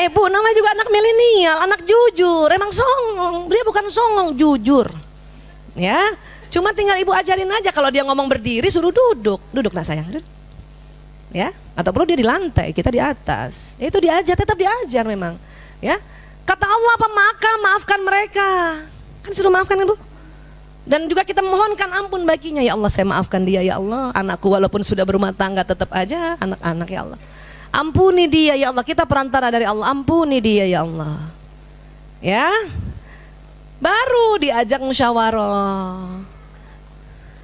Speaker 2: Bu, namanya juga anak milenial, anak jujur, emang songong. Dia bukan songong, jujur. Ya, cuma tinggal ibu ajarin aja, kalau dia ngomong berdiri suruh duduk nak sayang. Ya, atau perlu dia di lantai, kita di atas. Itu diajar, tetap diajar memang. Ya. Kata Allah apa? Maka maafkan mereka. Kan suruh maafkan ibu. Dan juga kita mohonkan ampun baginya. Ya Allah, saya maafkan dia ya Allah. Anakku walaupun sudah berumah tangga tetap aja anak-anak ya Allah. Ampuni dia ya Allah. Kita perantara dari Allah. Ampuni dia ya Allah. Ya. Baru diajak musyawarah.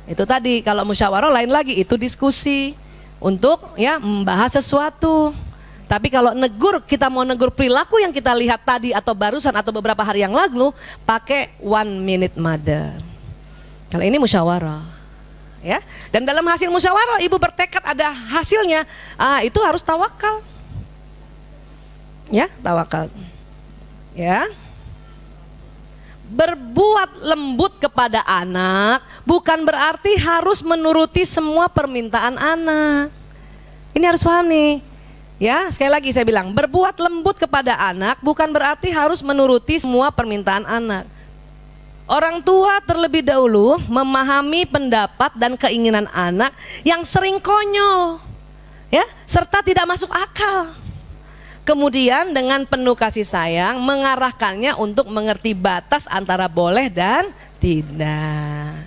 Speaker 2: Itu tadi, kalau musyawarah lain lagi, itu diskusi untuk ya membahas sesuatu. Tapi kalau negur, kita mau negur perilaku yang kita lihat tadi atau barusan atau beberapa hari yang lalu, pakai 1 minute mother. Kalau ini musyawarah, ya. Dan dalam hasil musyawarah, ibu bertekad ada hasilnya, itu harus tawakal, ya, tawakal, ya. Berbuat lembut kepada anak bukan berarti harus menuruti semua permintaan anak. Ini harus paham nih. Ya, sekali lagi saya bilang, berbuat lembut kepada anak bukan berarti harus menuruti semua permintaan anak. Orang tua terlebih dahulu memahami pendapat dan keinginan anak yang sering konyol, ya, serta tidak masuk akal. Kemudian dengan penuh kasih sayang mengarahkannya untuk mengerti batas antara boleh dan tidak.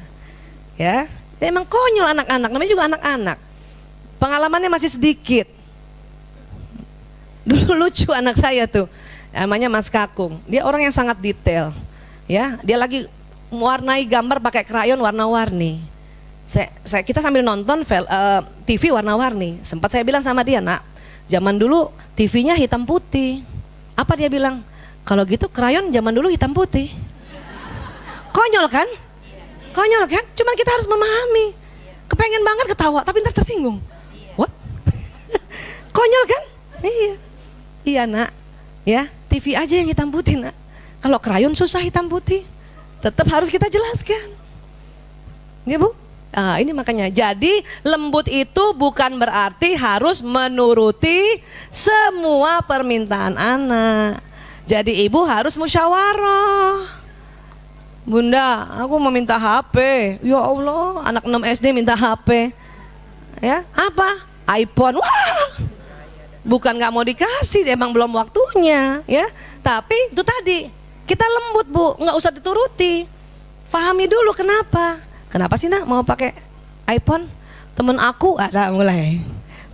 Speaker 2: Ya, Emang konyol anak-anak, namanya juga anak-anak. Pengalamannya masih sedikit. Dulu lucu anak saya tuh, namanya Mas Kakung. Dia orang yang sangat detail. Ya, dia lagi mewarnai gambar pakai krayon warna-warni. Kita sambil nonton TV warna-warni. Sempat saya bilang sama dia, nak, zaman dulu TV-nya hitam putih. Apa dia bilang? Kalau gitu krayon zaman dulu hitam putih. Konyol kan? Konyol kan? Cuman kita harus memahami. Kepengen banget ketawa, tapi ntar tersinggung. What? Konyol kan? Iya. Iya nak. Ya, TV aja yang hitam putih nak. Kalau krayon susah hitam putih. Tetap harus kita jelaskan. Ya Bu? Ini makanya, jadi lembut itu bukan berarti harus menuruti semua permintaan anak. Jadi ibu harus musyawarah. Bunda, aku mau minta HP. Ya Allah, anak 6 SD minta HP. Ya, apa? iPhone. Wah, bukan nggak mau dikasih, emang belum waktunya. Ya, tapi itu tadi, kita lembut Bu, nggak usah dituruti. Pahami dulu kenapa. Kenapa sih nak mau pakai iPhone? Temen aku ada mulai.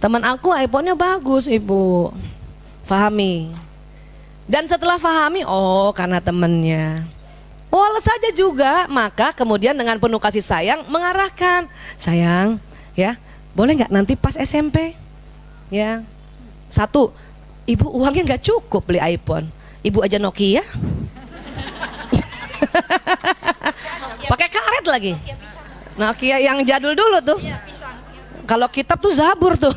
Speaker 2: Temen aku iPhone-nya bagus ibu. Pahami. Dan setelah pahami, oh karena temennya. Walau saja juga, maka kemudian dengan penuh kasih sayang mengarahkan. Sayang, ya boleh nggak nanti pas SMP? Ya, satu, ibu uangnya nggak cukup beli iPhone. Ibu aja Nokia. Pakai karet lagi. Nokia yang jadul dulu tuh. Kalau kitab tuh Zabur tuh.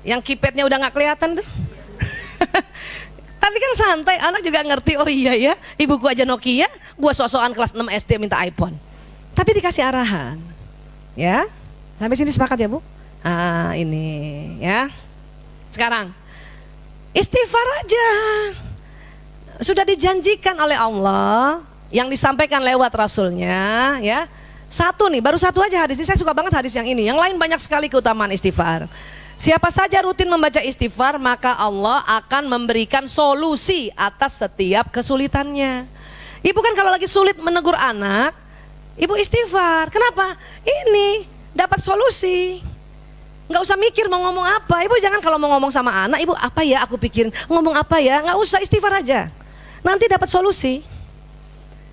Speaker 2: Yang keypadnya udah nggak kelihatan tuh. Tapi kan santai, anak juga ngerti. Oh iya ya, ibuku aja Nokia, gua sok-sokan kelas 6 SD minta iPhone. Tapi dikasih arahan. Ya. Sampai sini sepakat ya Bu? Ini ya. Sekarang istighfar aja. Sudah dijanjikan oleh Allah, yang disampaikan lewat Rasulnya, ya. Satu nih, baru satu aja hadis ini, saya suka banget hadis yang ini. Yang lain banyak sekali keutamaan istighfar. Siapa saja rutin membaca istighfar, maka Allah akan memberikan solusi atas setiap kesulitannya. Ibu kan kalau lagi sulit menegur anak, ibu istighfar. Kenapa? Ini dapat solusi. Nggak usah mikir mau ngomong apa. Ibu jangan kalau mau ngomong sama anak, ibu apa ya aku pikirin, ngomong apa ya, nggak usah, istighfar aja. Nanti dapat solusi.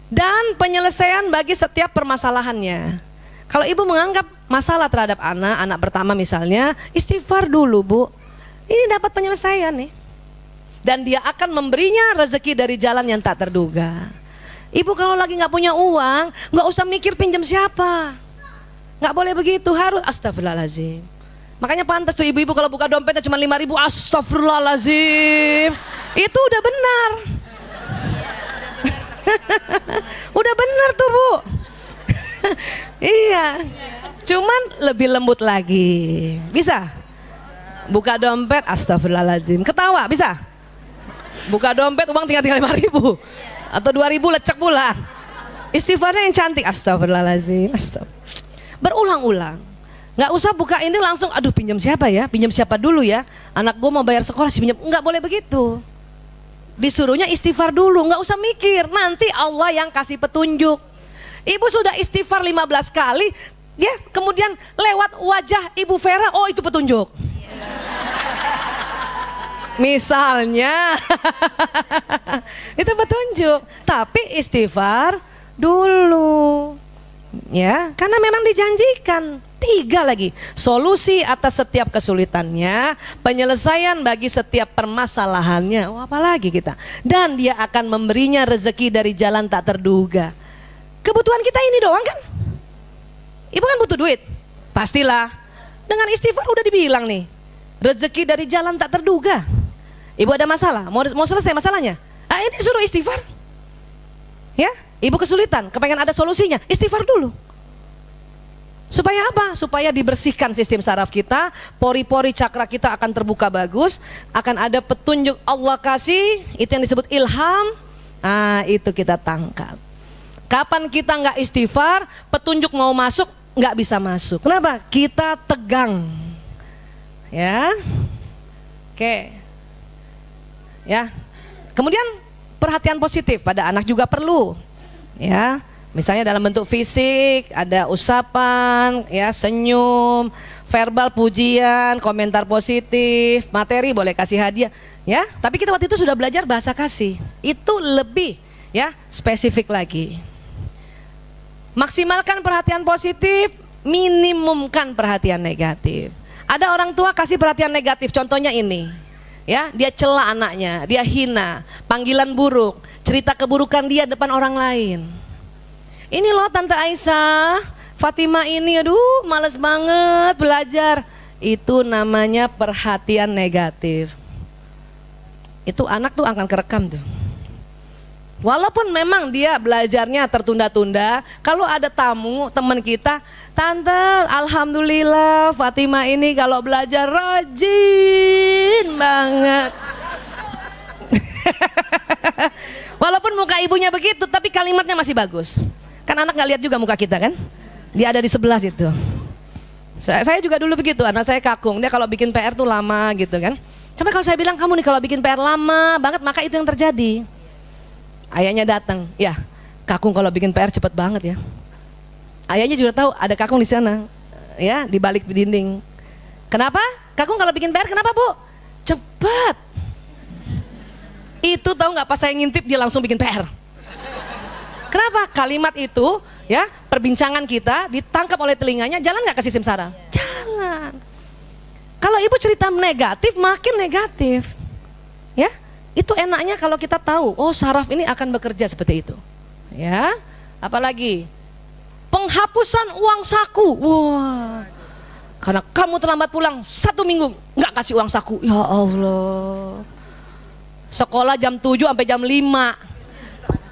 Speaker 2: Dan penyelesaian bagi setiap permasalahannya. Kalau ibu menganggap masalah terhadap anak pertama misalnya, istighfar dulu Bu. Ini dapat penyelesaian nih. Dan dia akan memberinya rezeki dari jalan yang tak terduga. Ibu kalau lagi nggak punya uang, nggak usah mikir pinjam siapa. Nggak boleh begitu, harus astagfirullahaladzim. Makanya pantas tuh ibu-ibu kalau buka dompetnya cuma 5.000, astagfirullahaladzim. Itu udah benar. Udah benar tuh Bu. Iya. Cuman lebih lembut lagi. Bisa? Buka dompet, astagfirullahaladzim. Ketawa, bisa? Buka dompet, uang tinggal 5.000 atau 2.000 lecek pula. Istighfarnya yang cantik, astagfirullahaladzim. Berulang-ulang. Nggak usah buka ini langsung, aduh pinjam siapa ya? Pinjam siapa dulu ya? Anak gue mau bayar sekolah sih pinjam. Nggak boleh begitu. Disuruhnya istighfar dulu, nggak usah mikir, nanti Allah yang kasih petunjuk. Ibu sudah istighfar 15 kali, ya kemudian lewat wajah Ibu Vera, oh itu petunjuk. Misalnya, itu petunjuk. Tapi istighfar dulu, ya karena memang dijanjikan. 3 lagi, solusi atas setiap kesulitannya, penyelesaian bagi setiap permasalahannya. Oh, apalagi kita. Dan dia akan memberinya rezeki dari jalan tak terduga. Kebutuhan kita ini doang kan? Ibu kan butuh duit, pastilah. Dengan istighfar udah dibilang nih, rezeki dari jalan tak terduga. Ibu ada masalah, mau selesai masalahnya, ini suruh istighfar. Ya, ibu kesulitan, kepengen ada solusinya, istighfar dulu. Supaya apa? Supaya dibersihkan sistem saraf kita, pori-pori cakra kita akan terbuka bagus, akan ada petunjuk Allah kasih, itu yang disebut ilham. Itu kita tangkap. Kapan kita nggak istighfar, petunjuk mau masuk nggak bisa masuk. Kenapa? Kita tegang. Ya, oke. Ya. Kemudian perhatian positif pada anak juga perlu. Ya. Misalnya dalam bentuk fisik, ada usapan, ya, senyum, verbal pujian, komentar positif, materi boleh kasih hadiah, ya. Tapi kita waktu itu sudah belajar bahasa kasih. Itu lebih, ya, spesifik lagi. Maksimalkan perhatian positif, minimumkan perhatian negatif. Ada orang tua kasih perhatian negatif, contohnya ini, ya, dia cela anaknya, dia hina, panggilan buruk, cerita keburukan dia depan orang lain. Ini loh Tante Aisyah, Fatimah ini aduh males banget belajar. Itu namanya perhatian negatif. Itu anak tuh akan kerekam tuh. Walaupun memang dia belajarnya tertunda-tunda, kalau ada tamu teman kita, Tante alhamdulillah Fatimah ini kalau belajar rajin banget. Walaupun muka ibunya begitu, tapi kalimatnya masih bagus. Kan anak nggak lihat juga muka kita kan? Dia ada di sebelah situ. Saya juga dulu begitu, anak saya kakung. Dia kalau bikin PR tuh lama gitu kan. Coba kalau saya bilang kamu nih kalau bikin PR lama banget, maka itu yang terjadi. Ayahnya datang, ya kakung kalau bikin PR cepet banget ya. Ayahnya juga tahu ada kakung di sana, ya di balik dinding. Kenapa? Kakung kalau bikin PR kenapa bu? Cepat. Itu tahu nggak pas saya ngintip dia langsung bikin PR. Kenapa? Kalimat itu, ya, perbincangan kita ditangkap oleh telinganya, jalan nggak ke sistem saraf? Jalan. Kalau ibu cerita negatif, makin negatif, ya. Itu enaknya kalau kita tahu, oh saraf ini akan bekerja seperti itu, ya. Apalagi penghapusan uang saku, wah, karena kamu terlambat pulang 1 minggu nggak kasih uang saku, ya Allah. Sekolah jam 7 sampai jam 5.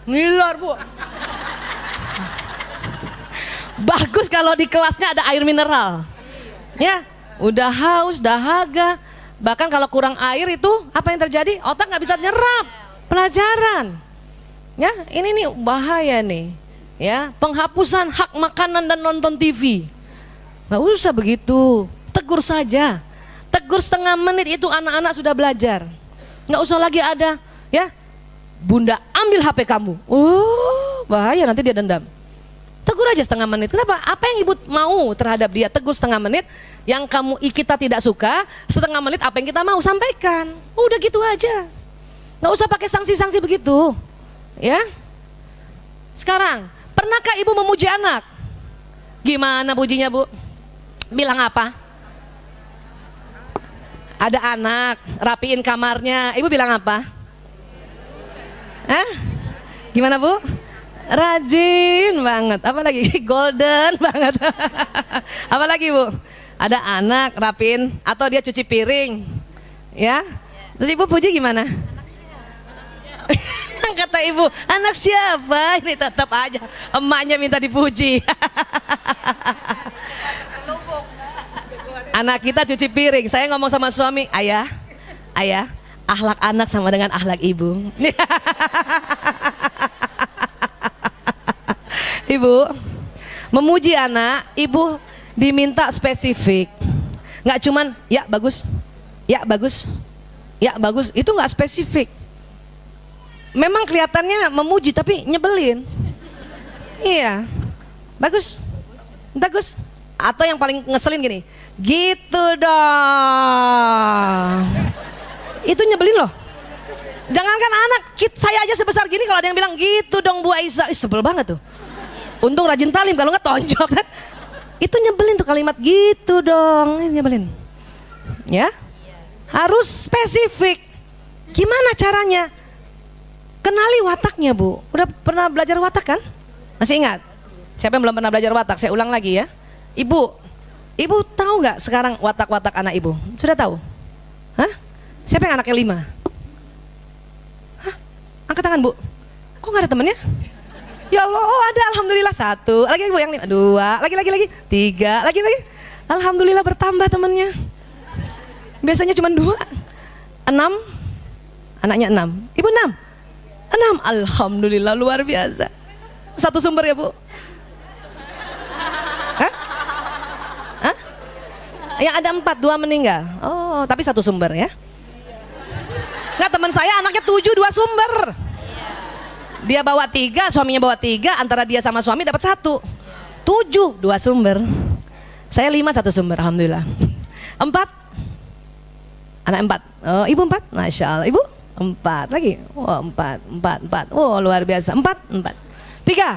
Speaker 2: Ngiler bu. Bagus kalau di kelasnya ada air mineral, ya. Udah haus, dahaga, bahkan kalau kurang air itu apa yang terjadi? Otak nggak bisa nyerap pelajaran, ya. Ini nih bahaya nih, ya. Penghapusan hak makanan dan nonton TV, nggak usah begitu, tegur saja, tegur setengah menit itu anak-anak sudah belajar, nggak usah lagi ada, ya. Bunda ambil HP kamu, bahaya nanti dia dendam. Tegur aja setengah menit. Kenapa? Apa yang ibu mau terhadap dia? Tegur setengah menit. Yang kita tidak suka, setengah menit apa yang kita mau sampaikan. Udah gitu aja. Nggak usah pakai sanksi-sanksi begitu, ya. Sekarang, pernahkah ibu memuji anak? Gimana pujinya bu? Bilang apa? Ada anak rapiin kamarnya, ibu bilang apa? Hah? Gimana bu? Rajin banget. Apa lagi? Golden banget. Apa lagi bu? Ada anak rapiin atau dia cuci piring, ya? Terus ibu puji gimana? Kata ibu, anak siapa? Ini tetap aja emaknya minta dipuji. Anak kita cuci piring. Saya ngomong sama suami, ayah, akhlak anak sama dengan akhlak ibu. Ibu memuji anak, ibu diminta spesifik, nggak cuman ya bagus, ya bagus, ya bagus. Itu nggak spesifik. Memang kelihatannya memuji tapi nyebelin. Iya, bagus, bagus. Atau yang paling ngeselin gini, gitu dong. Itu nyebelin loh. Jangankan anak, saya aja sebesar gini kalau ada yang bilang gitu dong Bu Aisyah, sebel banget tuh. Untung rajin talim, kalau nggak tonjok kan. Itu nyebelin tuh kalimat gitu dong, nyebelin. Ya, harus spesifik. Gimana caranya? Kenali wataknya bu. Udah pernah belajar watak kan? Masih ingat? Siapa yang belum pernah belajar watak? Saya ulang lagi ya. Ibu tahu nggak sekarang watak-watak anak ibu? Sudah tahu? Hah? Siapa yang anaknya 5? Hah? Angkat tangan bu. Kok nggak ada temennya? Ya Allah, oh ada, alhamdulillah 1. Lagi bu yang 5, 2, lagi 3, lagi. Alhamdulillah bertambah temennya. Biasanya cuma 2, 6, anaknya 6. Ibu 6, alhamdulillah luar biasa. 1 sumber ya bu? Hah? Hah? Yang ada 4, 2 meninggal. Oh, tapi 1 sumber ya? Nggak, teman saya anaknya 7, 2 sumber. Dia bawa 3, suaminya bawa 3, antara dia sama suami dapat 1. 7, 2 sumber. Saya 5, 1 sumber, alhamdulillah. 4, anak 4. Oh, ibu 4, masya Allah. Ibu 4 lagi. Oh, 4. Oh, luar biasa. 4. 3.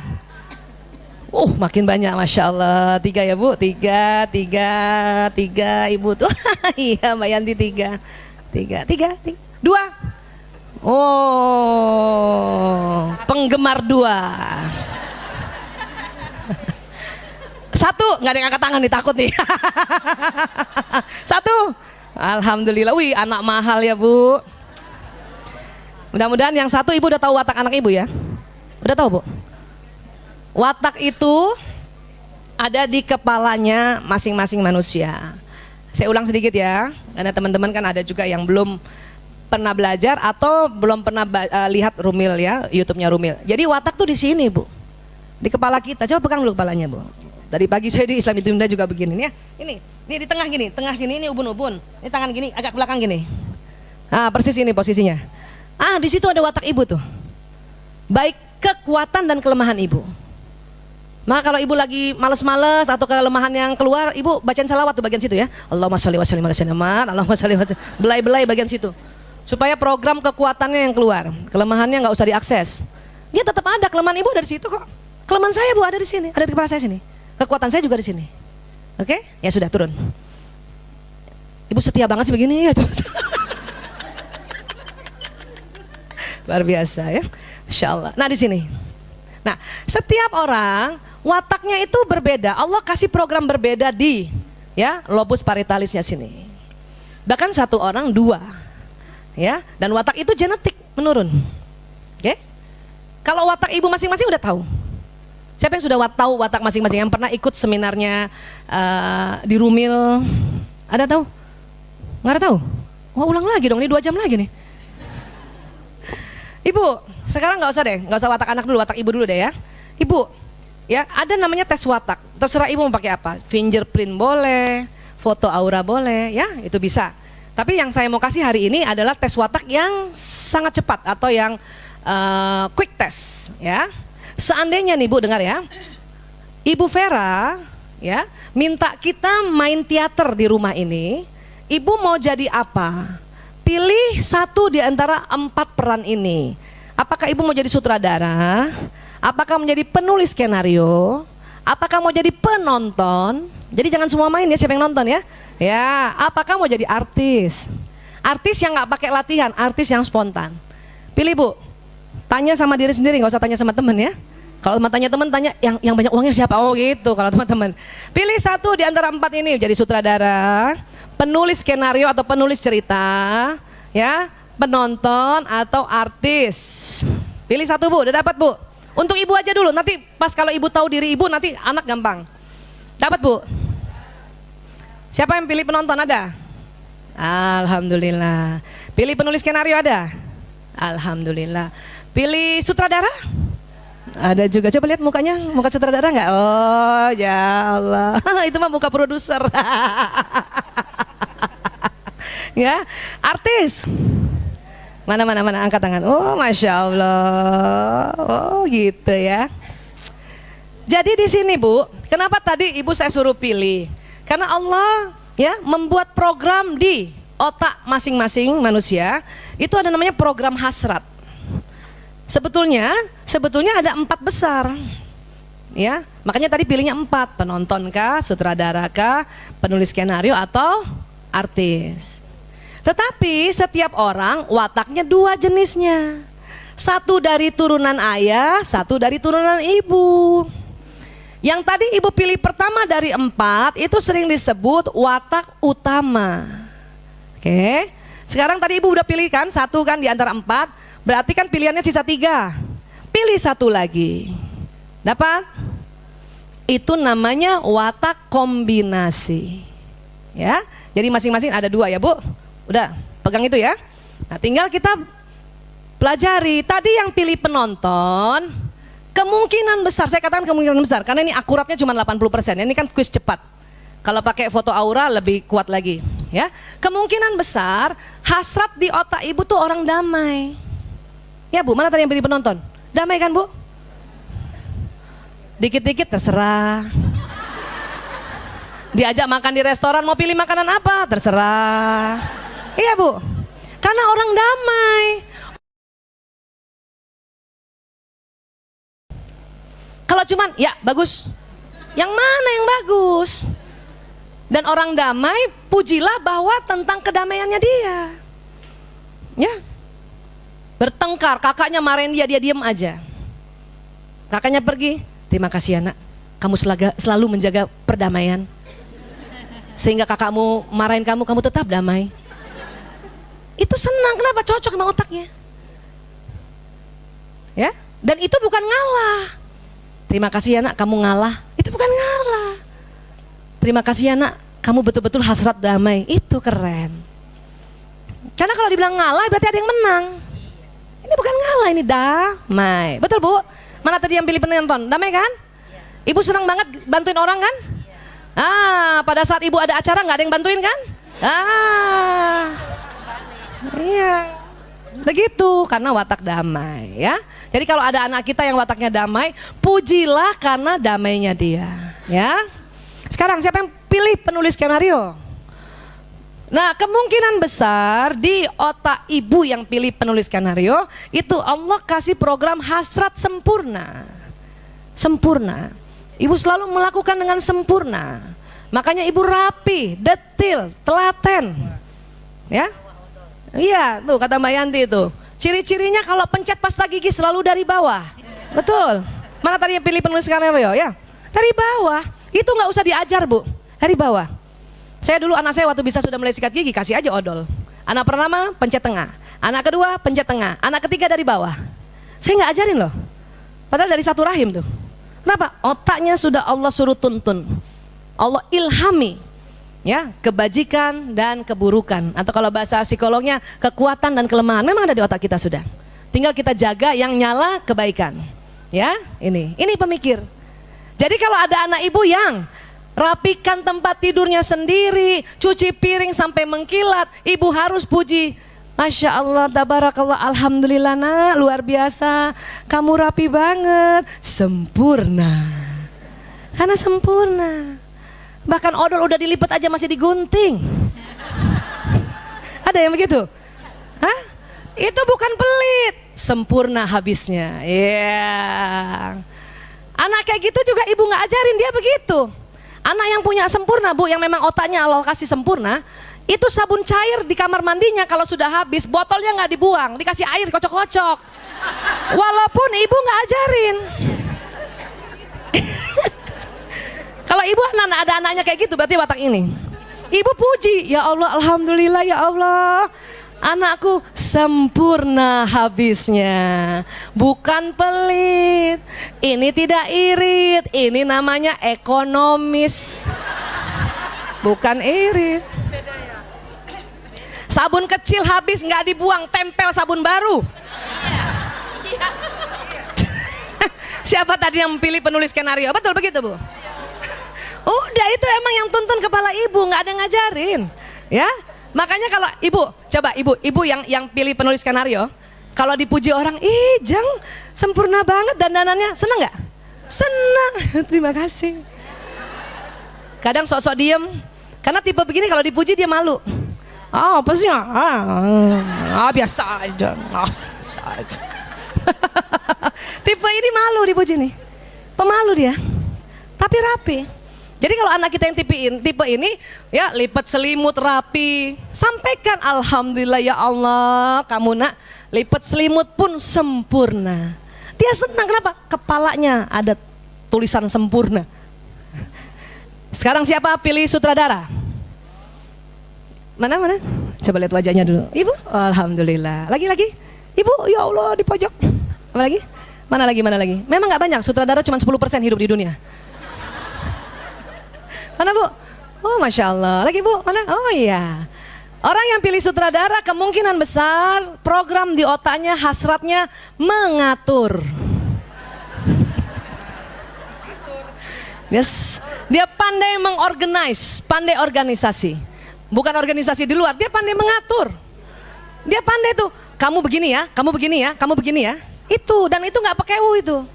Speaker 2: Makin banyak, masya Allah. 3 ya bu, 3 ibu tuh. Iya, Mbak Yanti 3. 2. Oh, penggemar 2. 1, nggak ada yang angkat tangan nih, takut nih. 1, alhamdulillah. Wih, anak mahal ya bu. Mudah-mudahan yang 1 ibu udah tahu watak anak ibu ya. Udah tahu bu? Watak itu ada di kepalanya masing-masing manusia. Saya ulang sedikit ya, karena teman-teman kan ada juga yang belum pernah belajar atau belum pernah lihat Rumil ya, YouTube-nya Rumil. Jadi watak tuh di sini bu, di kepala kita. Coba pegang dulu kepalanya bu. Tadi pagi saya di Islam itu Indah juga begini ya. Ini di tengah gini, tengah sini ini ubun-ubun. Ini tangan gini, agak ke belakang gini. Ah, persis ini posisinya. Ah, di situ ada watak ibu tuh. Baik kekuatan dan kelemahan ibu. Maka kalau ibu lagi males-males atau kelemahan yang keluar, ibu bacain salawat tuh bagian situ ya. Allahumma sholli wa sallim ala sayyidina Muhammad. Allahumma sholli wa sallim. Belai-belai bagian situ. Supaya program kekuatannya yang keluar, kelemahannya nggak usah diakses. Dia tetap ada, kelemahan ibu dari situ kok. Kelemahan saya bu ada di sini, ada di kepala saya sini. Kekuatan saya juga di sini. Oke? Ya sudah, turun. Ibu setia banget sih begini ya terus. Luar biasa ya, Masya Allah. Nah di sini. Nah setiap orang wataknya itu berbeda. Allah kasih program berbeda di ya lobus parietalisnya sini. Bahkan 1 orang 2. Ya, dan watak itu genetik menurun. Oke? Kalau watak ibu masing-masing udah tahu. Siapa yang sudah tahu watak masing-masing, yang pernah ikut seminarnya di Rumil? Ada tahu? Nggak ada tahu? Wah, ulang lagi dong, ini 2 jam lagi nih. Ibu, sekarang nggak usah watak anak dulu, watak ibu dulu deh ya. Ibu, ya ada namanya tes watak. Terserah ibu mau pakai apa. Fingerprint boleh, foto aura boleh, ya itu bisa. Tapi yang saya mau kasih hari ini adalah tes watak yang sangat cepat atau yang quick test ya. Seandainya nih Bu dengar ya, Ibu Vera ya minta kita main teater di rumah ini, Ibu mau jadi apa? Pilih 1 di antara 4 peran ini. Apakah Ibu mau jadi sutradara? Apakah menjadi penulis skenario? Apakah mau jadi penonton? Jadi jangan semua main ya, siapa yang nonton ya? Ya, apakah mau jadi artis? Artis yang nggak pakai latihan, artis yang spontan. Pilih Bu. Tanya sama diri sendiri, nggak usah tanya sama temen ya. Kalau teman tanya teman, tanya yang banyak uangnya siapa? Oh gitu kalau teman-teman. Pilih 1 di antara 4 ini, jadi sutradara, penulis skenario atau penulis cerita, ya, penonton atau artis. Pilih 1 Bu, udah dapat Bu. Untuk ibu aja dulu, nanti pas kalau ibu tahu diri ibu, nanti anak gampang. Dapat Bu. Siapa yang pilih penonton ada? Alhamdulillah. Pilih penulis skenario ada? Alhamdulillah. Pilih sutradara? Ada juga. Coba lihat mukanya, muka sutradara nggak? Oh ya Allah, itu mah muka produser. Ya, artis. Mana angkat tangan. Oh masya Allah. Oh gitu ya. Jadi di sini Bu, kenapa tadi ibu saya suruh pilih? Karena Allah ya membuat program di otak masing-masing manusia. Itu ada namanya program hasrat. Sebetulnya ada 4 besar. Ya, makanya tadi pilihnya 4, penonton kah, sutradara kah, penulis skenario atau artis. Tetapi setiap orang wataknya 2 jenisnya. 1 dari turunan ayah, 1 dari turunan ibu. Yang tadi ibu pilih pertama dari 4 itu sering disebut watak utama. Oke. Sekarang tadi ibu udah pilih kan 1 kan di antara 4, berarti kan pilihannya sisa 3. Pilih 1 lagi. Dapat? Itu namanya watak kombinasi. Ya. Jadi masing-masing ada 2 ya, Bu. Udah, pegang itu ya. Nah, tinggal kita pelajari. Tadi yang pilih penonton, kemungkinan besar, saya katakan kemungkinan besar, karena ini akuratnya cuma 80%, ini kan kuis cepat. Kalau pakai foto aura lebih kuat lagi ya. Kemungkinan besar hasrat di otak ibu tuh orang damai. Ya Bu, mana tadi yang pilih penonton? Damai kan Bu? Dikit-dikit terserah. Diajak makan di restoran, mau pilih makanan apa? Terserah. Iya Bu, karena orang damai. Kalau cuman, ya bagus. Yang mana yang bagus? Dan orang damai, pujilah bahwa tentang kedamaiannya dia. Ya. Bertengkar, kakaknya marahin dia diem aja. Kakaknya pergi, terima kasih anak, kamu selalu menjaga perdamaian. Sehingga kakakmu marahin kamu, kamu tetap damai. Itu senang, kenapa? Cocok sama otaknya. Ya, dan itu bukan ngalah. Terima kasih anak, kamu ngalah. Itu bukan ngalah. Terima kasih anak, kamu betul-betul hasrat damai. Itu keren. Karena kalau dibilang ngalah berarti ada yang menang. Ini bukan ngalah, ini damai. Betul Bu? Mana tadi yang pilih penonton? Damai kan? Ibu senang banget bantuin orang kan? Pada saat ibu ada acara nggak ada yang bantuin kan? Iya. Begitu, karena watak damai ya. Jadi kalau ada anak kita yang wataknya damai, pujilah karena damainya dia, ya. Sekarang siapa yang pilih penulis skenario? Nah, kemungkinan besar di otak ibu yang pilih penulis skenario itu Allah kasih program hasrat sempurna. Sempurna. Ibu selalu melakukan dengan sempurna. Makanya ibu rapi, detil, telaten. Ya. Iya, tuh kata Mbak Yanti itu. Ciri-cirinya kalau pencet pasta gigi selalu dari bawah. Betul. Mana tadi yang pilih penulis skenario ya? Dari bawah. Itu nggak usah diajar Bu. Dari bawah. Saya dulu anak saya waktu bisa sudah mulai sikat gigi kasih aja odol. Anak pertama pencet tengah. Anak kedua pencet tengah. Anak ketiga dari bawah. Saya nggak ajarin loh. Padahal dari satu rahim tuh. Kenapa? Otaknya sudah Allah suruh tuntun. Allah ilhami. Ya, kebajikan dan keburukan, atau kalau bahasa psikolognya kekuatan dan kelemahan memang ada di otak kita sudah. Tinggal kita jaga yang nyala kebaikan. Ya, ini pemikir. Jadi kalau ada anak ibu yang rapikan tempat tidurnya sendiri, cuci piring sampai mengkilat, ibu harus puji. Masya Allah, tabarakallah, alhamdulillah nak, luar biasa, kamu rapi banget, sempurna. Karena sempurna. Bahkan odol udah dilipat aja masih digunting. Ada yang begitu? Hah? Itu bukan pelit, sempurna habisnya. Iya. Anak kayak gitu juga ibu nggak ajarin dia begitu. Anak yang punya sempurna Bu, yang memang otaknya Allah kasih sempurna, itu sabun cair di kamar mandinya kalau sudah habis, botolnya nggak dibuang, dikasih air kocok-kocok. Walaupun ibu nggak ajarin. Kalau ibu ada anaknya kayak gitu berarti watak ini. Ibu puji, ya Allah, alhamdulillah ya Allah, anakku sempurna habisnya. Bukan pelit, ini tidak irit, ini namanya ekonomis. Bukan irit. Sabun kecil habis nggak dibuang, tempel sabun baru. Siapa tadi yang pilih penulis skenario? Betul begitu Bu? Udah, itu emang yang tuntun kepala ibu, nggak ada ngajarin, ya. Makanya kalau ibu, coba ibu yang pilih penulis skenario, kalau dipuji orang, Jang sempurna banget dandanannya, seneng nggak? Seneng, terima kasih. Kadang sok-sok diem, karena tipe begini kalau dipuji dia malu. Apa sih? Biasa aja. Biasa aja. Tipe ini malu dipuji nih, pemalu dia, tapi rapi. Jadi kalau anak kita yang tipe ini, ya lipat selimut rapi, sampaikan alhamdulillah ya Allah, kamu nak lipat selimut pun sempurna. Dia senang, kenapa? Kepalanya ada tulisan sempurna. Sekarang siapa pilih sutradara? Mana? Coba lihat wajahnya dulu. Ibu, alhamdulillah. Lagi. Ibu, ya Allah di pojok. Apa lagi? Mana lagi? Memang nggak banyak, sutradara cuma 10% hidup di dunia. Mana Bu? Oh Masya Allah. Lagi Bu, mana? Oh iya. Orang yang pilih sutradara kemungkinan besar program di otaknya hasratnya mengatur. Yes. Dia pandai mengorganize, pandai organisasi. Bukan organisasi di luar, dia pandai mengatur. Dia pandai tuh, kamu begini ya, kamu begini ya, kamu begini ya. Itu, dan itu nggak pakai itu.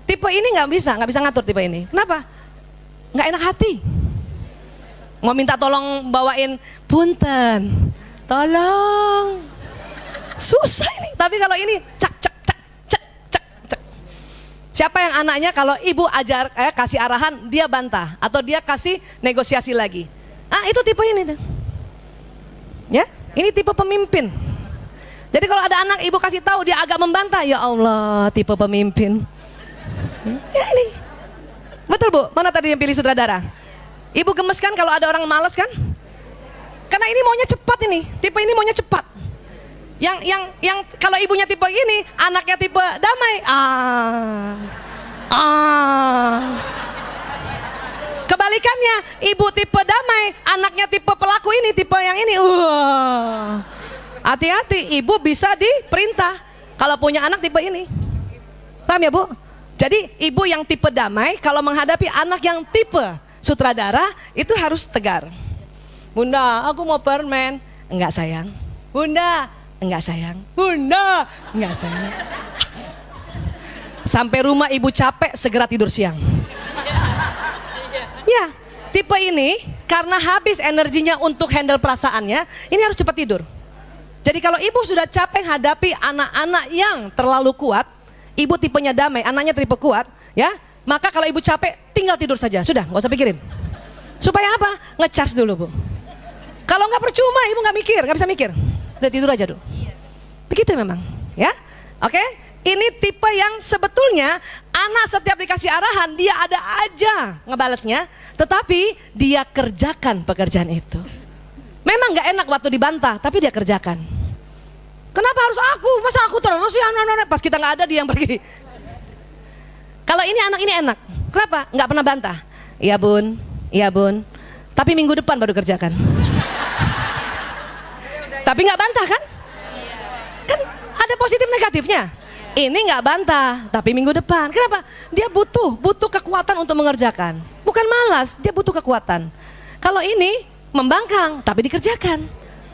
Speaker 2: Tipe ini nggak bisa ngatur tipe ini. Kenapa? Nggak enak hati. Mau minta tolong bawain, punten, tolong. Susah ini. Tapi kalau ini cak cak cak cak cak cak. Siapa yang anaknya kalau ibu kasih arahan dia bantah atau dia kasih negosiasi lagi. Ah, itu tipe ini tuh. Ya, ini tipe pemimpin. Jadi kalau ada anak ibu kasih tahu dia agak membantah, ya Allah, tipe pemimpin. Ya ini. Betul Bu, mana tadi yang pilih sutradara? Ibu gemes kan kalau ada orang malas kan? Karena ini maunya cepat ini, tipe ini maunya cepat. Yang kalau ibunya tipe ini, anaknya tipe damai. Kebalikannya, ibu tipe damai, anaknya tipe pelaku ini, tipe yang ini. Hati-hati, ibu bisa diperintah kalau punya anak tipe ini. Paham ya Bu? Jadi ibu yang tipe damai kalau menghadapi anak yang tipe sutradara itu harus tegar. Bunda, aku mau permen. Enggak sayang. Bunda, enggak sayang. Bunda, enggak sayang. Sampai rumah ibu capek, segera tidur siang. Ya, tipe ini karena habis energinya untuk handle perasaannya, ini harus cepat tidur. Jadi kalau ibu sudah capek hadapi anak-anak yang terlalu kuat, ibu tipenya damai, anaknya tipe kuat, ya, maka kalau ibu capek tinggal tidur saja, sudah, nggak usah pikirin. Supaya apa? Ngecharge dulu Bu. Kalau nggak percuma, ibu nggak mikir, nggak bisa mikir, udah tidur aja dulu. Begitu memang, ya, oke. Ini tipe yang sebetulnya anak setiap dikasih arahan dia ada aja ngebalesnya, tetapi dia kerjakan pekerjaan itu. Memang nggak enak waktu dibantah, tapi dia kerjakan. Kenapa harus aku? Masa aku terus sih anak-anak? Pas kita nggak ada dia yang pergi. Kalau ini anak ini enak. Kenapa? Nggak pernah bantah. Iya bun, iya bun. Tapi minggu depan baru kerjakan. Tapi nggak bantah kan? Kan ada positif negatifnya. Ini nggak bantah, tapi minggu depan. Kenapa? Dia butuh kekuatan untuk mengerjakan. Bukan malas, dia butuh kekuatan. Kalau ini membangkang, tapi dikerjakan.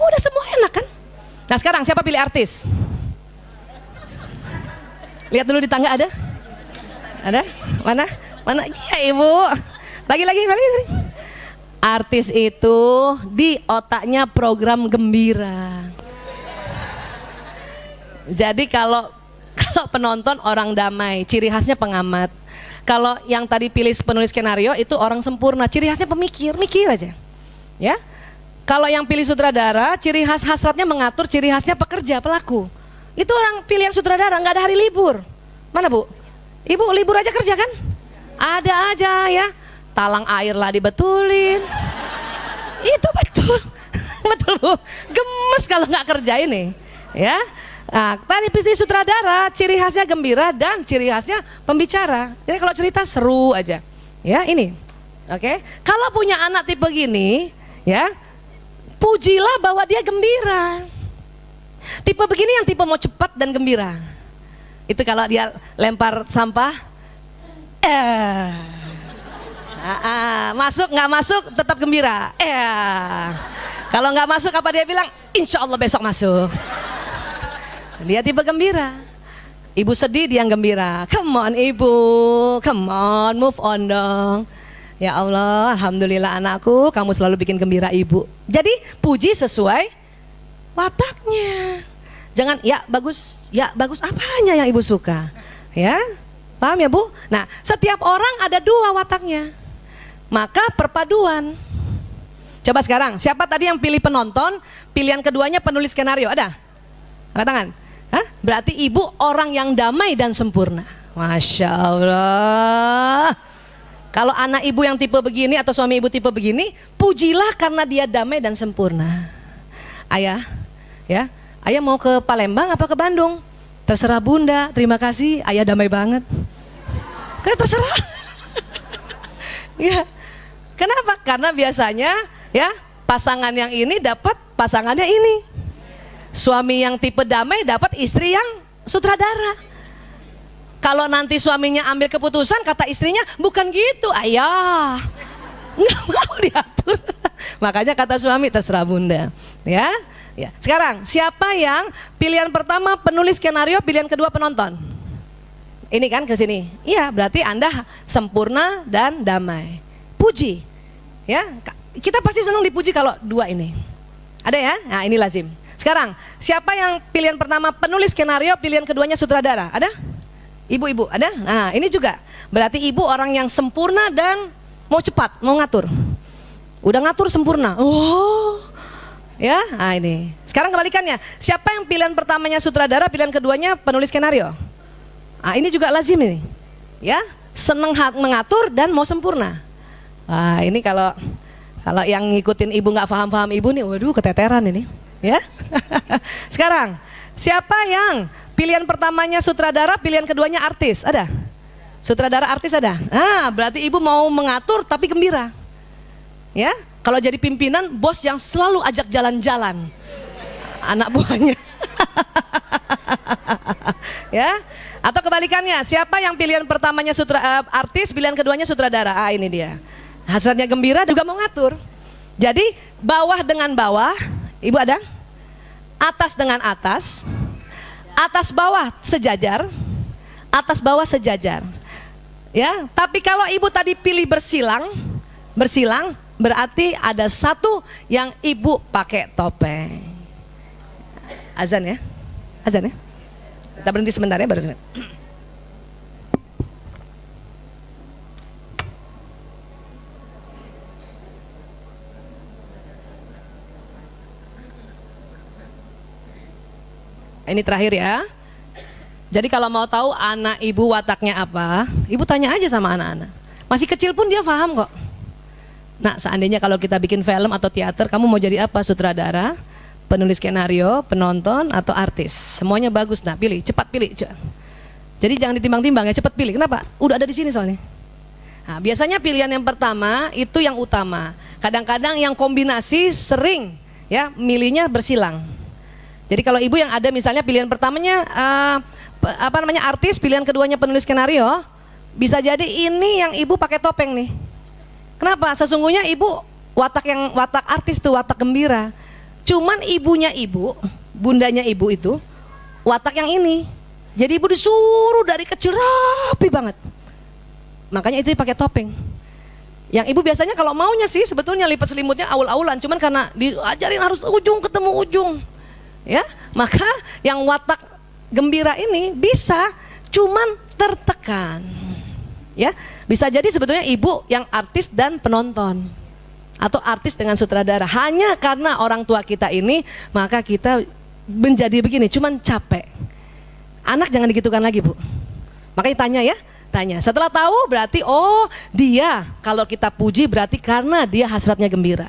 Speaker 2: Udah semua enak kan? Nah sekarang siapa pilih artis? Lihat dulu di tangga ada? Ada? Mana? Mana? Iya ibu. Lagi. Artis itu di otaknya program gembira. Jadi kalau penonton orang damai, ciri khasnya pengamat. Kalau yang tadi pilih penulis skenario itu orang sempurna, ciri khasnya pemikir, mikir aja. Ya. Kalau yang pilih sutradara, ciri khas hasratnya mengatur, ciri khasnya pekerja, pelaku. Itu orang pilihan sutradara, nggak ada hari libur. Mana Bu? Ibu libur aja kerja kan? Ada aja ya. Talang air lah dibetulin. Itu betul. Betul Bu. Gemes kalau nggak kerja ini. Ya. Nah, tadi bisnis sutradara, ciri khasnya gembira dan ciri khasnya pembicara. Jadi kalau cerita seru aja. Ya, ini. Oke. Kalau punya anak tipe gini, ya, pujilah bahwa dia gembira. Tipe begini yang tipe mau cepat dan gembira. Itu kalau dia lempar sampah, masuk nggak masuk tetap gembira. Kalau nggak masuk apa dia bilang? Insya Allah besok masuk. Dia tipe gembira. Ibu sedih dia yang gembira. Come on ibu, come on, move on dong. Ya Allah, alhamdulillah anakku, kamu selalu bikin gembira ibu. Jadi puji sesuai wataknya. Jangan ya bagus apanya yang ibu suka. Ya, paham ya Bu? Nah, setiap orang ada dua wataknya. Maka perpaduan. Coba sekarang, siapa tadi yang pilih penonton, pilihan keduanya penulis skenario, ada? Angkat tangan. Hah? Berarti ibu orang yang damai dan sempurna. Masya Allah. Kalau anak ibu yang tipe begini atau suami ibu tipe begini, pujilah karena dia damai dan sempurna. Ayah, ya, ayah mau ke Palembang apa ke Bandung? Terserah bunda, terima kasih, ayah damai banget. Kayak terserah. Ya, kenapa? Karena biasanya ya pasangan yang ini dapat pasangannya ini. Suami yang tipe damai dapat istri yang sutradara. Kalau nanti suaminya ambil keputusan, kata istrinya, bukan gitu ayah, nggak mau diatur.
Speaker 1: Makanya kata suami terserah bunda. Ya, ya. Sekarang siapa yang pilihan pertama penulis skenario, pilihan kedua penonton? Ini kan ke sini. Iya, berarti Anda sempurna dan damai. Puji. Ya, kita pasti senang dipuji kalau dua ini. Ada ya? Nah, ini lazim. Sekarang, siapa yang pilihan pertama penulis skenario, pilihan keduanya sutradara? Ada? Ibu-ibu, ada? Nah, ini juga. Berarti ibu orang yang sempurna dan mau cepat, mau ngatur. Udah ngatur sempurna. Oh. Ya, nah ini. Sekarang kebalikannya. Siapa yang pilihan pertamanya sutradara, pilihan keduanya penulis skenario? Nah, ini juga lazim ini. Ya, seneng mengatur dan mau sempurna. Nah, ini kalau yang ngikutin ibu nggak paham-paham ibu nih, waduh keteteran ini. Ya. Sekarang, siapa yang pilihan pertamanya sutradara, pilihan keduanya artis? Ada? Sutradara artis ada? Nah, berarti ibu mau mengatur tapi gembira. Ya, kalau jadi pimpinan, bos yang selalu ajak jalan-jalan anak buahnya. Ya, atau kebalikannya, siapa yang pilihan pertamanya artis, pilihan keduanya sutradara? Ah, ini dia. Hasratnya gembira juga mau ngatur. Jadi bawah dengan bawah, ibu ada? Atas dengan atas, atas bawah sejajar, atas bawah sejajar. Ya, tapi kalau ibu tadi pilih bersilang, berarti ada satu yang ibu pakai topeng. Azan ya, azan ya. Kita berhenti sebentar ya, baru sebentar. Ini terakhir ya. Jadi kalau mau tahu anak ibu wataknya apa, ibu tanya aja sama anak-anak. Masih kecil pun dia paham kok. Nah, seandainya kalau kita bikin film atau teater, kamu mau jadi apa? Sutradara, penulis skenario, penonton, atau artis? Semuanya bagus. Nah, pilih, cepat pilih. Jadi jangan ditimbang-timbang ya, cepat pilih. Kenapa? Udah ada di sini soalnya. Nah, biasanya pilihan yang pertama itu yang utama. Kadang-kadang yang kombinasi sering ya milihnya bersilang. Jadi kalau ibu yang ada misalnya pilihan pertamanya artis, pilihan keduanya penulis skenario, bisa jadi ini yang ibu pakai topeng nih. Kenapa? Sesungguhnya ibu watak artis tuh watak gembira. Cuman ibunya ibu, bundanya ibu itu watak yang ini. Jadi ibu disuruh dari kecil rapi banget. Makanya itu dipakai topeng. Yang ibu biasanya kalau maunya sih sebetulnya lipat selimutnya aul-aulan, cuman karena diajarin harus ujung ketemu ujung. Ya, maka yang watak gembira ini bisa cuman tertekan. Ya, bisa jadi sebetulnya ibu yang artis dan penonton atau artis dengan sutradara. Hanya karena orang tua kita ini, maka kita menjadi begini, cuman capek. Anak jangan digitukan lagi, Bu. Makanya tanya ya, tanya. Setelah tahu berarti oh, dia kalau kita puji berarti karena dia hasratnya gembira.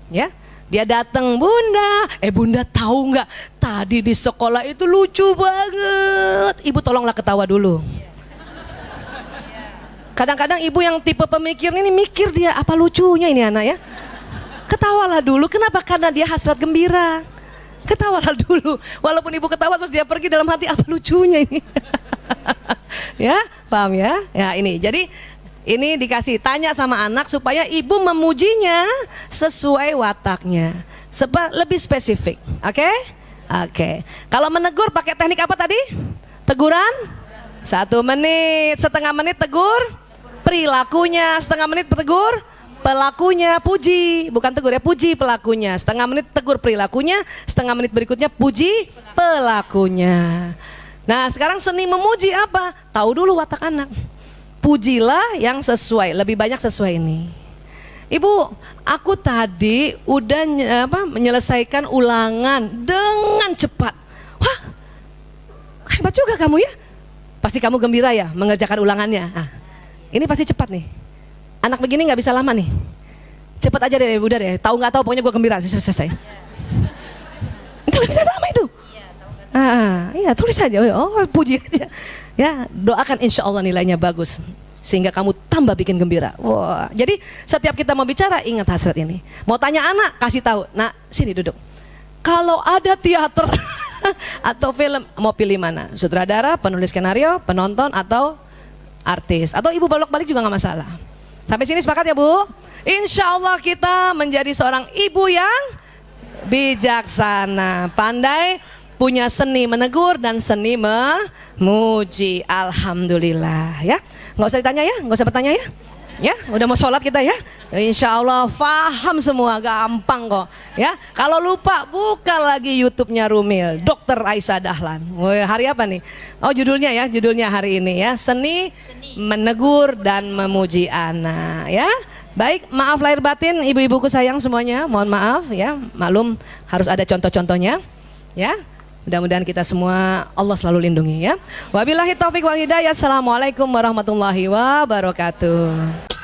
Speaker 1: Ya. Dia datang, bunda tahu nggak? Tadi di sekolah itu lucu banget. Ibu tolonglah ketawa dulu. Kadang-kadang ibu yang tipe pemikir ini mikir dia apa lucunya ini anak ya. Ketawalah dulu, kenapa? Karena dia hasrat gembira. Ketawalah dulu, walaupun ibu ketawa terus dia pergi dalam hati apa lucunya ini. Ya, paham ya? Ya ini, jadi ini dikasih tanya sama anak supaya ibu memujinya sesuai wataknya, lebih spesifik, oke? Oke. Kalau menegur pakai teknik apa tadi? Teguran 1 menit, setengah menit tegur perilakunya, setengah menit tegur pelakunya, puji, bukan tegur ya, puji pelakunya, setengah menit tegur perilakunya, setengah menit berikutnya puji pelakunya. Nah sekarang seni memuji apa? Tahu dulu watak anak. Pujilah yang sesuai, lebih banyak sesuai ini. Ibu, aku tadi udah menyelesaikan ulangan dengan cepat. Wah, hebat juga kamu ya. Pasti kamu gembira ya mengerjakan ulangannya. Nah, ini pasti cepat nih. Anak begini nggak bisa lama nih. Cepat aja deh, udah deh. Tahu nggak tahu, pokoknya gue gembira selesai. Itu nggak bisa sama itu. Iya, tulis aja. Oh, puji aja. Ya, doakan insya Allah nilainya bagus sehingga kamu tambah bikin gembira. Wah, jadi setiap kita mau bicara ingat hasrat ini. Mau tanya anak, kasih tahu. Nah, sini duduk. Kalau ada teater atau film, mau pilih mana? Sutradara, penulis skenario, penonton atau artis? Atau ibu bolak-balik juga nggak masalah.
Speaker 2: Sampai sini sepakat ya Bu? Insya Allah kita menjadi seorang ibu yang bijaksana, pandai, punya seni menegur dan seni memuji. Alhamdulillah ya. Nggak usah ditanya ya, nggak usah bertanya ya. Ya, udah mau sholat kita ya. Insya Allah paham semua, gampang kok. Ya, kalau lupa buka lagi YouTube-nya Rumil, Dr. Aisyah Dahlan. Woi, hari apa nih? Oh judulnya ya, judulnya hari ini ya, seni menegur dan memuji anak. Ya, baik, maaf lahir batin, ibu-ibuku sayang semuanya. Mohon maaf ya, maklum harus ada contoh-contohnya. Ya. Mudah-mudahan kita semua Allah selalu lindungi ya. Wabillahi taufik wal hidayah. Assalamualaikum warahmatullahi wabarakatuh.